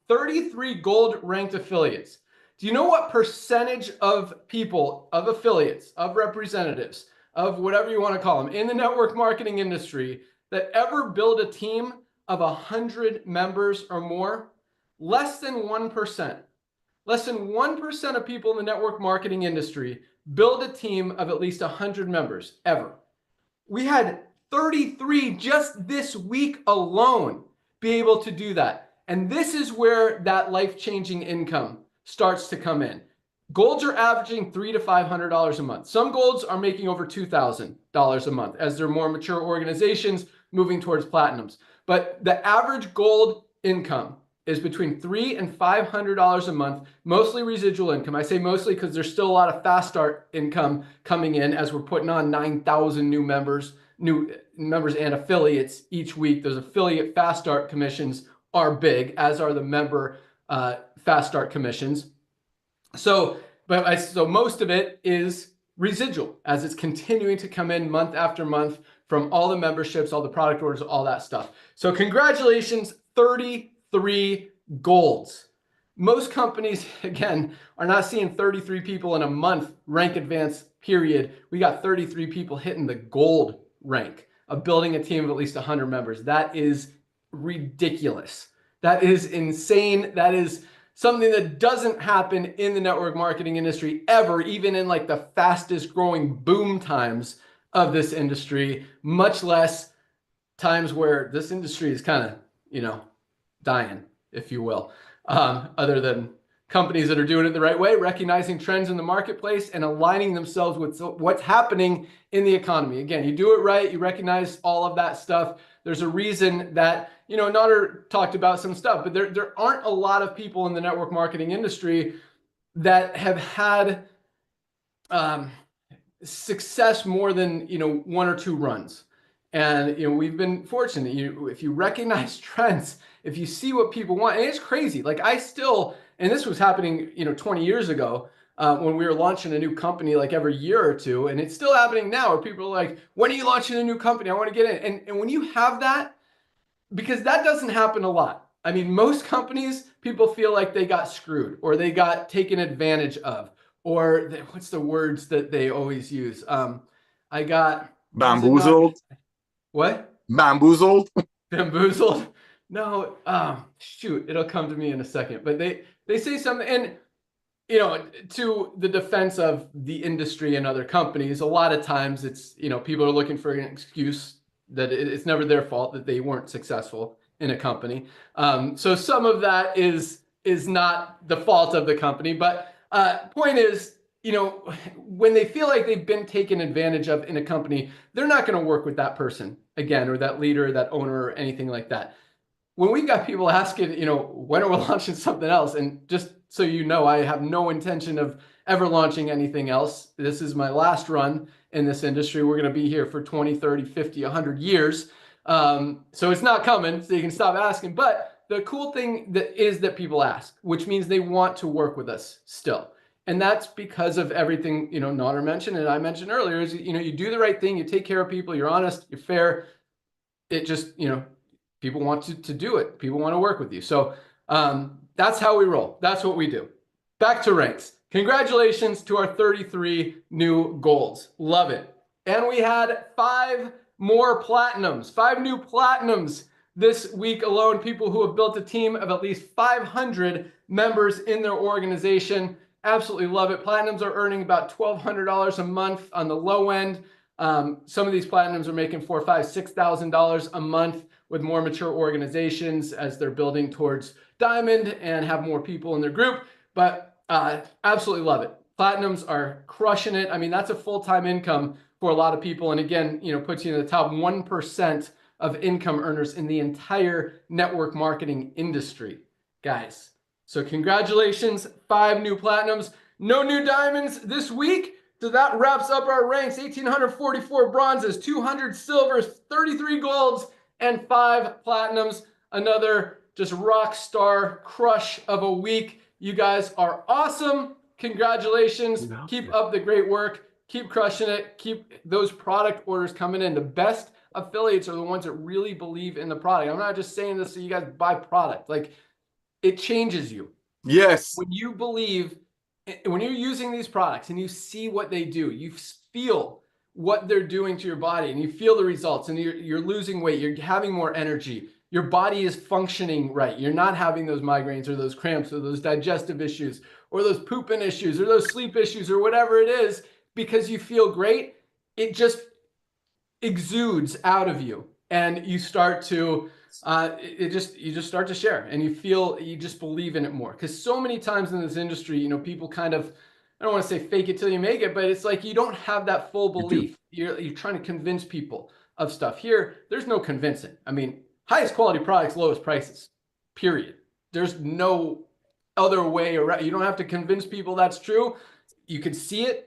33 gold ranked affiliates. Do you know what percentage of people, of affiliates, of representatives, of whatever you want to call them, in the network marketing industry that ever build a team of 100 members or more? Less than 1%. Less than 1% of people in the network marketing industry build a team of at least 100 members ever. We had 33 just this week alone be able to do that. And this is where that life-changing income starts to come in. Golds are averaging $300 to $500 a month. Some golds are making over $2,000 a month as they're more mature organizations moving towards platinums. But the average gold income is between $300 and $500 a month, mostly residual income. I say mostly because there's still a lot of fast start income coming in as we're putting on 9,000 new members and affiliates each week. Those affiliate fast start commissions are big, as are the member fast start commissions. So most of it is residual as it's continuing to come in month after month from all the memberships, all the product orders, all that stuff. So congratulations, 33 golds. Most companies, again, are not seeing 33 people in a month rank advance period. We got 33 people hitting the gold rank of building a team of at least 100 members. That is ridiculous. That is insane. That is something that doesn't happen in the network marketing industry ever, even in like the fastest growing boom times of this industry, much less times where this industry is kind of, dying, if you will, other than companies that are doing it the right way, recognizing trends in the marketplace and aligning themselves with what's happening in the economy. Again, you do it right, you recognize all of that stuff. There's a reason that, Nader talked about some stuff, but there aren't a lot of people in the network marketing industry that have had success more than, one or two runs. And, we've been fortunate. If you recognize trends, if you see what people want, and it's crazy. Like and this was happening, 20 years ago, when we were launching a new company like every year or two, and it's still happening now where people are like, when are you launching a new company? I want to get in. And when you have that, because that doesn't happen a lot. I mean, most companies, people feel like they got screwed or they got taken advantage of, or what's the words that they always use? I got bamboozled. What? Bamboozled. Bamboozled. No, shoot, it'll come to me in a second. But they say something, and to the defense of the industry and other companies, a lot of times it's people are looking for an excuse that it's never their fault that they weren't successful in a company. So some of that is not the fault of the company, but point is, when they feel like they've been taken advantage of in a company, they're not going to work with that person again, or that leader, that owner, or anything like that. When we got people asking, when are we launching something else? And just so you know, I have no intention of ever launching anything else. This is my last run in this industry. We're going to be here for 20, 30, 50, 100 years. So it's not coming, so you can stop asking. But the cool thing is that people ask, which means they want to work with us still. And that's because of everything, Nader mentioned and I mentioned earlier is, you do the right thing, you take care of people, you're honest, you're fair. It just, people want to do it. People want to work with you. So that's how we roll. That's what we do. Back to ranks. Congratulations to our 33 new golds. Love it. And we had 5 more platinums, 5 new platinums this week alone. People who have built a team of at least 500 members in their organization. Absolutely love it. Platinums are earning about $1,200 a month on the low end. Some of these platinums are making $4,000, $5,000, $6,000 a month with more mature organizations as they're building towards diamond and have more people in their group. But absolutely love it. Platinums are crushing it. I mean, that's a full-time income for a lot of people. And again, puts you in the top 1% of income earners in the entire network marketing industry, guys. So congratulations, 5 new platinums, no new diamonds this week. So that wraps up our ranks: 1,844 bronzes, 200 silvers, 33 golds, and 5 platinums. Another just rock star crush of a week. You guys are awesome. Congratulations. Keep up the great work. Keep crushing it. Keep those product orders coming in. The best affiliates are the ones that really believe in the product. I'm not just saying this so you guys buy product. Like, it changes you. Yes. When you believe, when you're using these products and you see what they do, you feel what they're doing to your body and you feel the results, and you're losing weight, you're having more energy, your body is functioning right. You're not having those migraines or those cramps or those digestive issues or those pooping issues or those sleep issues or whatever it is, because you feel great. It just exudes out of you, and you start to you just start to share, and you just believe in it more. Because so many times in this industry, people kind of, I don't want to say fake it till you make it, but it's like you don't have that full belief. You're trying to convince people of stuff. Here, there's no convincing. I mean, highest quality products, lowest prices, period. There's no other way around. You don't have to convince people that's true. You can see it.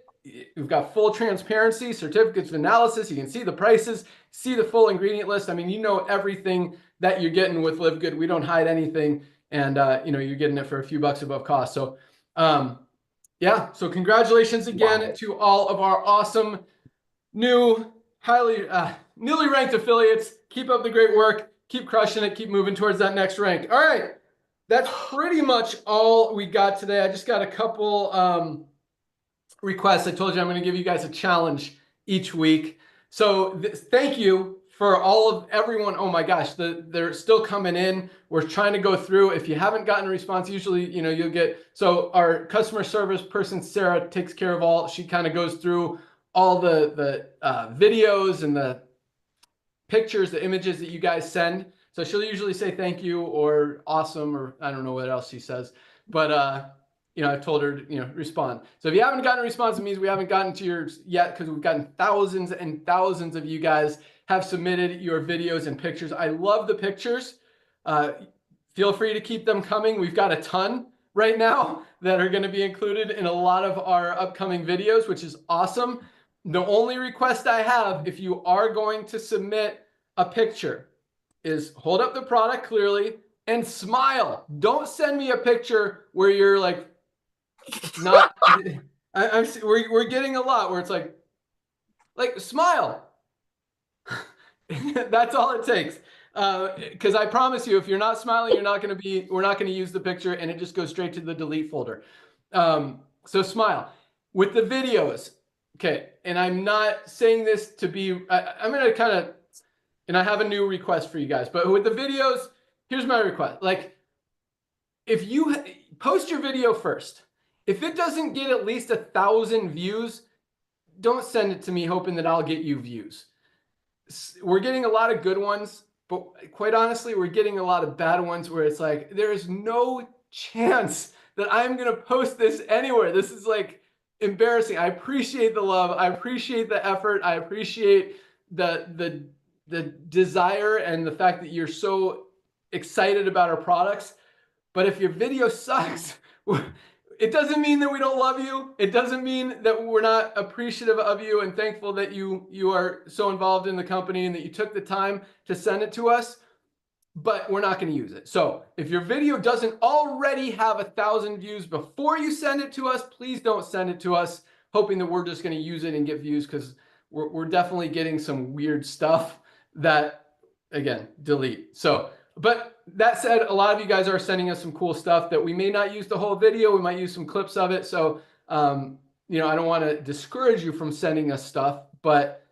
We've got full transparency, certificates of analysis. You can see the prices, see the full ingredient list. I mean, everything that you're getting with Live Good. We don't hide anything, and you're getting it for a few bucks above cost. So, yeah. So congratulations again to all of our awesome new, highly newly ranked affiliates. Keep up the great work. Keep crushing it. Keep moving towards that next rank. All right, that's pretty much all we got today. I just got a couple requests. I told you I'm going to give you guys a challenge each week. So thank you for everyone. Oh my gosh, they're still coming in. We're trying to go through. If you haven't gotten a response, usually, you'll get, so our customer service person, Sarah, takes care of all. She kind of goes through all the videos and the pictures, the images that you guys send. So she'll usually say thank you or awesome, or I don't know what else she says. But I've told her to, respond. So if you haven't gotten a response, it means we haven't gotten to yours yet, because we've gotten thousands and thousands of you guys have submitted your videos and pictures. I love the pictures. Feel free to keep them coming. We've got a ton right now that are going to be included in a lot of our upcoming videos, which is awesome. The only request I have, if you are going to submit a picture, is hold up the product clearly and smile. Don't send me a picture where you're like not. We're getting a lot where it's like smile. That's all it takes. Because I promise you, if you're not smiling, we're not going to use the picture, and it just goes straight to the delete folder. So smile. With the videos, okay, and I'm not saying this to be, I'm going to kind of, and I have a new request for you guys, but with the videos, here's my request. Like, if you post your video first, if it doesn't get at least 1,000 views, don't send it to me hoping that I'll get you views. We're getting a lot of good ones, but quite honestly, we're getting a lot of bad ones where it's like, there is no chance that I'm going to post this anywhere. This is like embarrassing. I appreciate the love. I appreciate the effort. I appreciate the desire and the fact that you're so excited about our products. But if your video sucks, it doesn't mean that we don't love you. It doesn't mean that we're not appreciative of you and thankful that you are so involved in the company and that you took the time to send it to us, but we're not going to use it. So if your video doesn't already have 1,000 views before you send it to us, please don't send it to us hoping that we're just going to use it and get views, because we're definitely getting some weird stuff that, again, delete. So, but that said, a lot of you guys are sending us some cool stuff that we may not use the whole video. We might use some clips of it. So, I don't want to discourage you from sending us stuff, but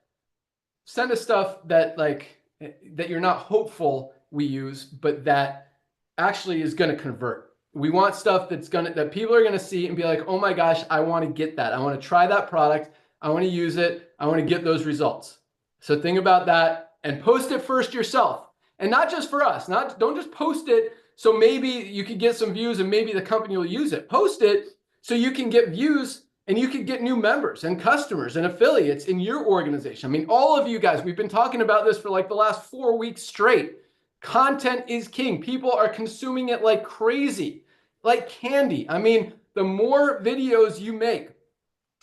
send us stuff that you're not hopeful we use, but that actually is going to convert. We want stuff that people are going to see and be like, oh my gosh, I want to get that. I want to try that product. I want to use it. I want to get those results. So think about that and post it first yourself. And not just for us. Don't just post it so maybe you could get some views and maybe the company will use it. Post it so you can get views and you can get new members and customers and affiliates in your organization. I mean, all of you guys, we've been talking about this for like the last 4 weeks straight. Content is king. People are consuming it like crazy, like candy. I mean, the more videos you make,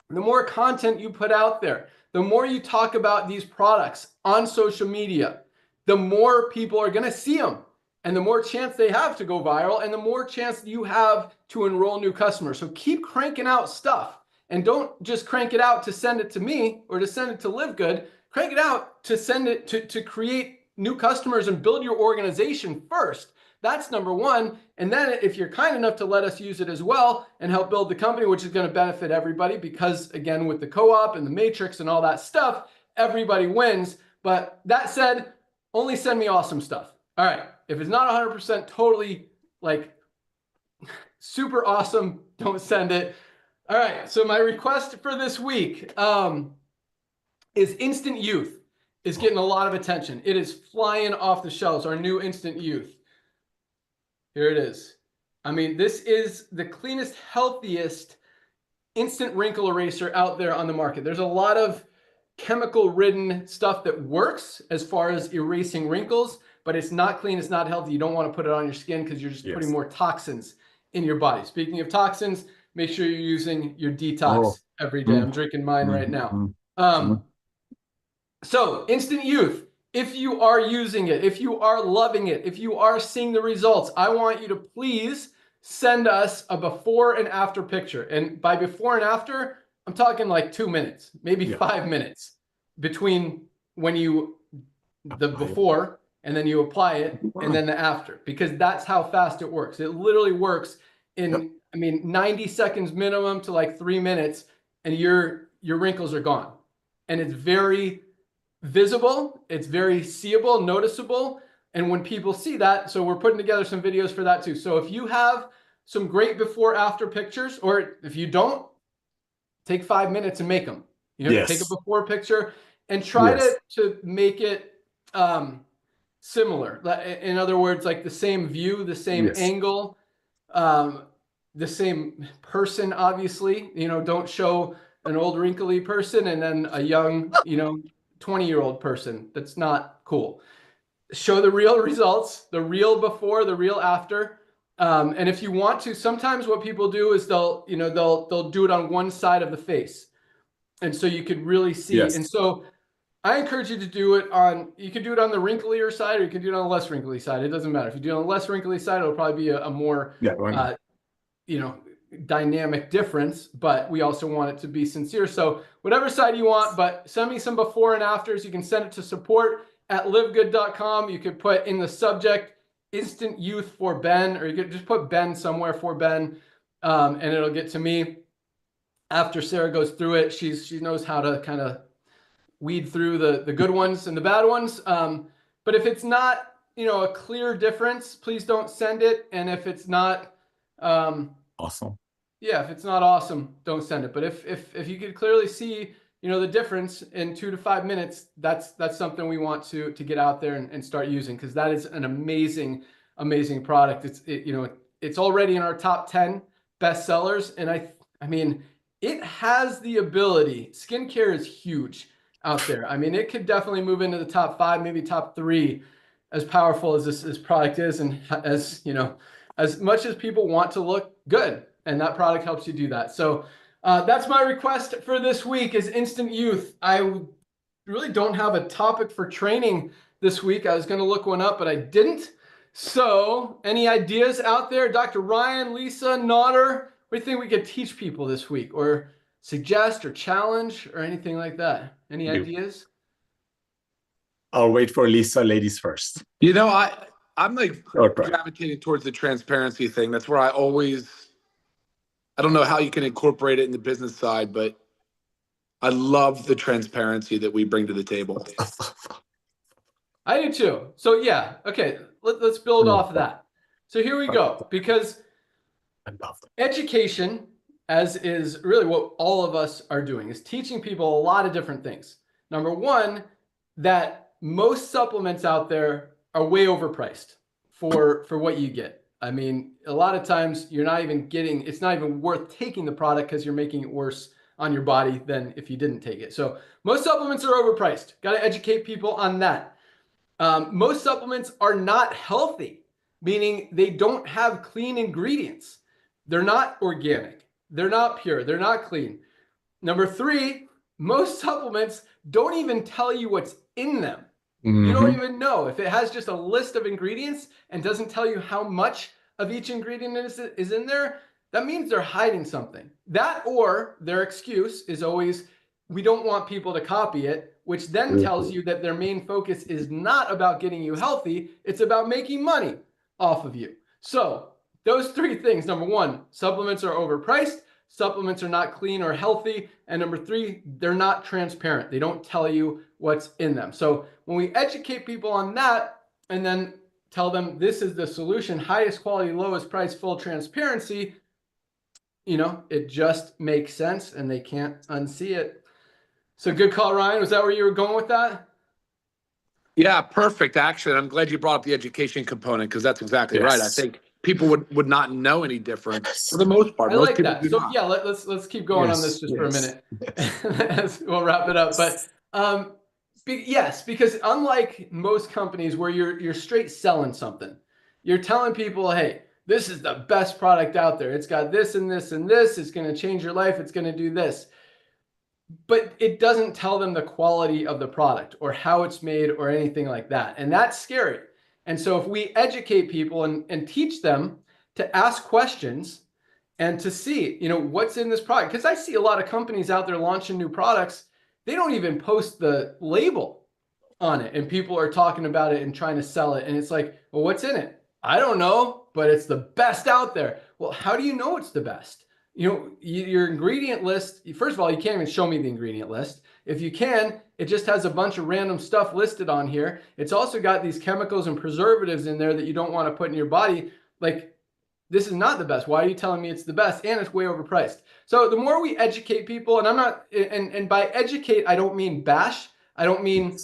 the more content you put out there, the more you talk about these products on social media, the more people are going to see them, and the more chance they have to go viral, and the more chance you have to enroll new customers. So keep cranking out stuff, and don't just crank it out to send it to me or to send it to Live Good. Crank it out to send it to create new customers and build your organization first. That's number one. And then if you're kind enough to let us use it as well and help build the company, which is going to benefit everybody, because again, with the co-op and the matrix and all that stuff, everybody wins. But that said, only send me awesome stuff. All right. If it's not 100% totally like super awesome, don't send it. All right. So my request for this week is Instant Youth is getting a lot of attention. It is flying off the shelves, our new Instant Youth. Here it is. I mean, this is the cleanest, healthiest instant wrinkle eraser out there on the market. There's a lot of chemical-ridden stuff that works as far as erasing wrinkles, but it's not clean, it's not healthy. You don't want to put it on your skin because you're just putting more toxins in your body. Speaking of toxins, make sure you're using your detox every day. I'm drinking mine right now. So Instant Youth, if you are using it, if you are loving it, if you are seeing the results, I want you to please send us a before and after picture. And by before and after, I'm talking like 2 minutes, maybe 5 minutes between when the before and then you apply it and then the after, because that's how fast it works. It literally works in, I mean, 90 seconds minimum to like 3 minutes, and your wrinkles are gone. And it's very visible. It's very seeable, noticeable. And when people see that, so we're putting together some videos for that too. So if you have some great before after pictures, or if you don't, take 5 minutes and make them. Take a before picture and try to make it similar. In other words, like the same view, the same angle. the same person, obviously. Don't show an old wrinkly person and then a young, 20-year-old person. That's not cool. Show the real results, the real before, the real after. And if you want to, sometimes what people do is they'll do it on one side of the face. And so you could really see. Yes. And so I encourage you to do it on, you can do it on the wrinklier side, or you can do it on the less wrinkly side. It doesn't matter. If you do it on the less wrinkly side, it'll probably be a more, dynamic difference, but we also want it to be sincere. So whatever side you want, but send me some before and afters. You can send it to support@livegood.com. You could put in the subject Instant Youth for Ben, or you could just put Ben somewhere for Ben, and it'll get to me after Sarah goes through it. She knows how to kind of weed through the good ones and the bad ones. But if it's not, a clear difference, please don't send it. And if it's not awesome, yeah, if it's not awesome, don't send it. But if you could clearly see, the difference in 2 to 5 minutes, that's something we want to get out there and start using, because that is an amazing product. It's already in our top 10 bestsellers, and I mean, it has the ability. Skincare is huge out there. I mean, it could definitely move into the top 5, maybe top 3, as powerful as this product is, and as much as people want to look good, and that product helps you do that. So that's my request for this week is Instant Youth. I really don't have a topic for training this week. I was going to look one up, but I didn't. So any ideas out there? Dr. Ryan, Lisa, Nodder, what do you think we could teach people this week, or suggest or challenge or anything like that? Any ideas? I'll wait for Lisa, ladies first. I'm like gravitating towards the transparency thing. That's where I don't know how you can incorporate it in the business side, but I love the transparency that we bring to the table. I do too. So yeah, okay, let's build off of that. So here we go, because education, as is really what all of us are doing, is teaching people a lot of different things. Number one, that most supplements out there are way overpriced for what you get. I mean, a lot of times you're not even getting, it's not even worth taking the product because you're making it worse on your body than if you didn't take it. So most supplements are overpriced. Got to educate people on that. Most supplements are not healthy, meaning they don't have clean ingredients. They're not organic. They're not pure. They're not clean. Number 3, most supplements don't even tell you what's in them. You don't even know. If it has just a list of ingredients and doesn't tell you how much of each ingredient is in there, that means they're hiding something. That, or their excuse is always, we don't want people to copy it, which then tells you that their main focus is not about getting you healthy. It's about making money off of you. So those 3 things. Number 1, supplements are overpriced. Supplements are not clean or healthy. And number 3, they're not transparent. They don't tell you what's in them. So when we educate people on that and then tell them this is the solution, highest quality, lowest price, full transparency, it just makes sense and they can't unsee it. So good call, Ryan. Was that where you were going with that? Yeah, perfect. Actually, I'm glad you brought up the education component, because that's exactly right. I think people would not know any different for the most part. I like that. So yeah, let's keep going on this just for a minute. We'll wrap it up. But yes, because unlike most companies where you're straight selling something, you're telling people, hey, this is the best product out there. It's got this and this and this. It's going to change your life. It's going to do this. But it doesn't tell them the quality of the product or how it's made or anything like that. And that's scary. And so if we educate people and teach them to ask questions and to see, what's in this product, because I see a lot of companies out there launching new products, they don't even post the label on it, and people are talking about it and trying to sell it. And it's like, well, what's in it? I don't know, but it's the best out there. Well, how do you know it's the best? Your ingredient list, first of all, you can't even show me the ingredient list. If you can, it just has a bunch of random stuff listed on here. It's also got these chemicals and preservatives in there that you don't want to put in your body. Like, this is not the best. Why are you telling me it's the best? And it's way overpriced. So the more we educate people, and I'm not, and by educate, I don't mean bash. I don't mean,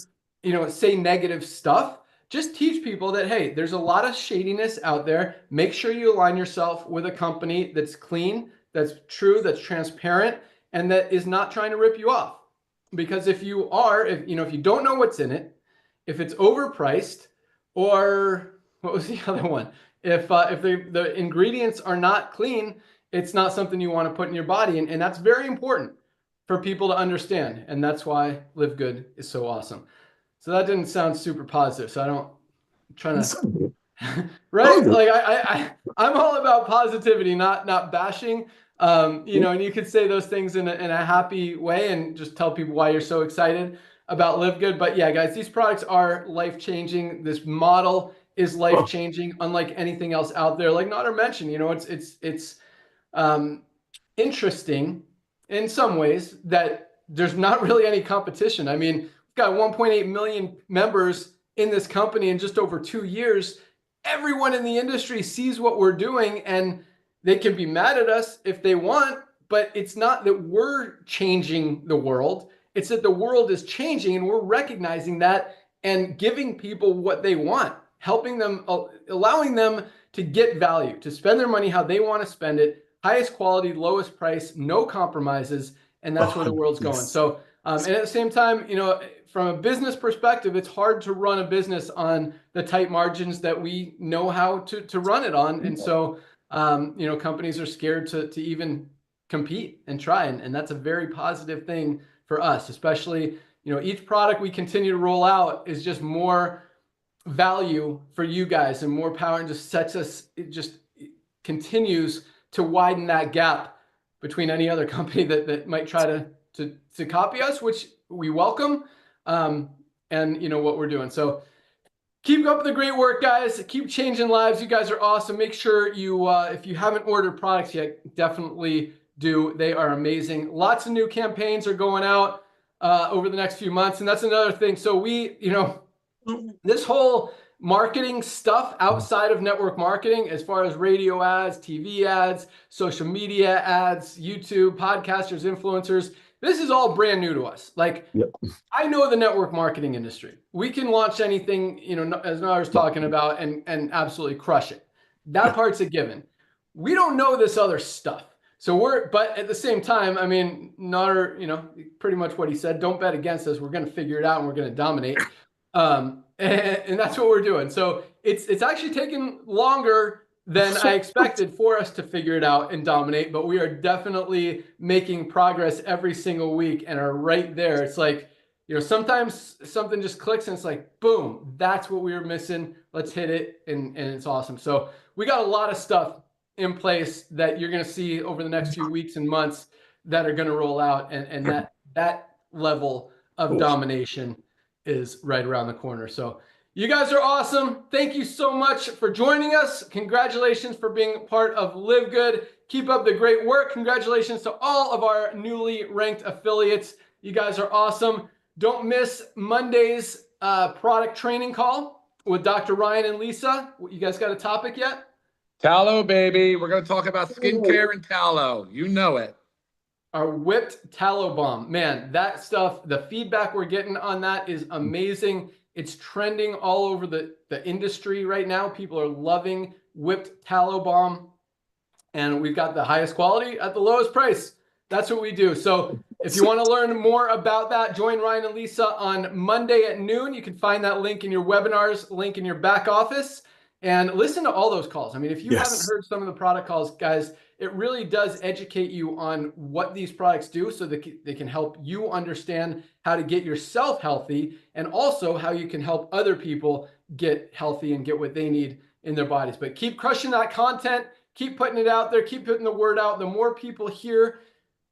say negative stuff. just teach people that, hey, there's a lot of shadiness out there. Make sure you align yourself with a company that's clean, that's true, that's transparent, and that is not trying to rip you off. Because if you are, if you don't know what's in it, if it's overpriced, or what was the other one? If the ingredients are not clean, it's not something you want to put in your body. And that's very important for people to understand. And that's why Live Good is so awesome. So that didn't sound super positive. So I'm trying to, right? Like I'm all about positivity, not bashing. And you could say those things in a happy way and just tell people why you're so excited about Live Good. But yeah, guys, these products are life-changing. This model is life-changing, unlike anything else out there. Like Nader mentioned, it's interesting in some ways that there's not really any competition. I mean, we've got 1.8 million members in this company in just over 2 years. Everyone in the industry sees what we're doing, and they can be mad at us if they want, but it's not that we're changing the world. It's that the world is changing, and we're recognizing that and giving people what they want, helping them, allowing them to get value, to spend their money how they want to spend it, highest quality, lowest price, no compromises, and that's where the world's going. So, and at the same time, from a business perspective, it's hard to run a business on the tight margins that we know how to run it on. And so, companies are scared to even compete and try. And that's a very positive thing for us, especially, each product we continue to roll out is just more value for you guys and more power, and just it just continues to widen that gap between any other company that might try to copy us, which we welcome, and what we're doing. So keep up the great work, guys. Keep changing lives. You guys are awesome. Make sure you, if you haven't ordered products yet, definitely do. They are amazing. Lots of new campaigns are going out over the next few months. And that's another thing. So we, this whole marketing stuff outside of network marketing, as far as radio ads, TV ads, social media ads, YouTube, podcasters, influencers, this is all brand new to us. Like, I know the network marketing industry. We can launch anything, as Nader was talking about, and absolutely crush it. That part's a given. We don't know this other stuff. So but at the same time, I mean, Nader, pretty much what he said, don't bet against us. We're going to figure it out and we're going to dominate. And that's what we're doing. So it's actually taken longer than I expected for us to figure it out and dominate, but we are definitely making progress every single week and are right there. It's like, sometimes something just clicks and it's like, boom, that's what we were missing. Let's hit it. And it's awesome. So we got a lot of stuff in place that you're going to see over the next few weeks and months that are going to roll out. And that level of domination is right around the corner. So you guys are awesome. Thank you so much for joining us. Congratulations for being part of Live Good. Keep up the great work. Congratulations to all of our newly ranked affiliates. You guys are awesome. Don't miss Monday's product training call with Dr. Ryan and Lisa. You guys got a topic yet? Tallow, baby. We're going to talk about skincare and tallow. You know it. Our whipped tallow bomb. Man, that stuff, the feedback we're getting on that is amazing. It's trending all over the industry right now. People are loving whipped tallow bomb. And we've got the highest quality at the lowest price. That's what we do. So if you want to learn more about that, join Ryan and Lisa on Monday at noon. You can find that link in your webinars, link in your back office. And listen to all those calls. I mean, if you haven't heard some of the product calls, guys, it really does educate you on what these products do so that they can help you understand how to get yourself healthy, and also how you can help other people get healthy and get what they need in their bodies. But keep crushing that content, keep putting it out there, keep putting the word out. The more people hear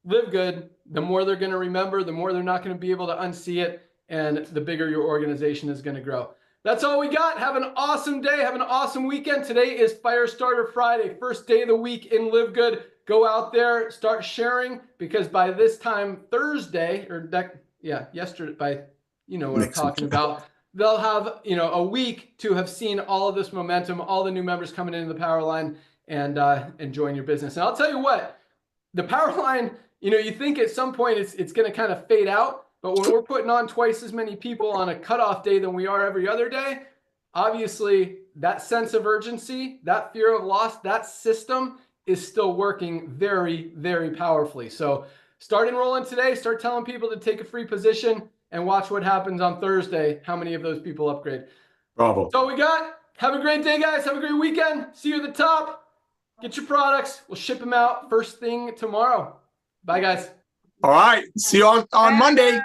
Live Good, the more they're going to remember, the more they're not going to be able to unsee it, and the bigger your organization is going to grow. That's all we got. Have an awesome day. Have an awesome weekend. Today is Firestarter Friday, first day of the week in Live Good. Go out there, start sharing, because by this time Thursday, yesterday, by what I'm talking about, they'll have a week to have seen all of this momentum, all the new members coming into the power line, and enjoying your business. And I'll tell you what, the power line, you think at some point it's going to kind of fade out. But when we're putting on twice as many people on a cutoff day than we are every other day, obviously that sense of urgency, that fear of loss, that system is still working very, very powerfully. So start enrolling today, start telling people to take a free position, and watch what happens on Thursday, how many of those people upgrade. Bravo. So we got. Have a great day, guys. Have a great weekend. See you at the top. Get your products. We'll ship them out first thing tomorrow. Bye, guys. All right. See you on Monday.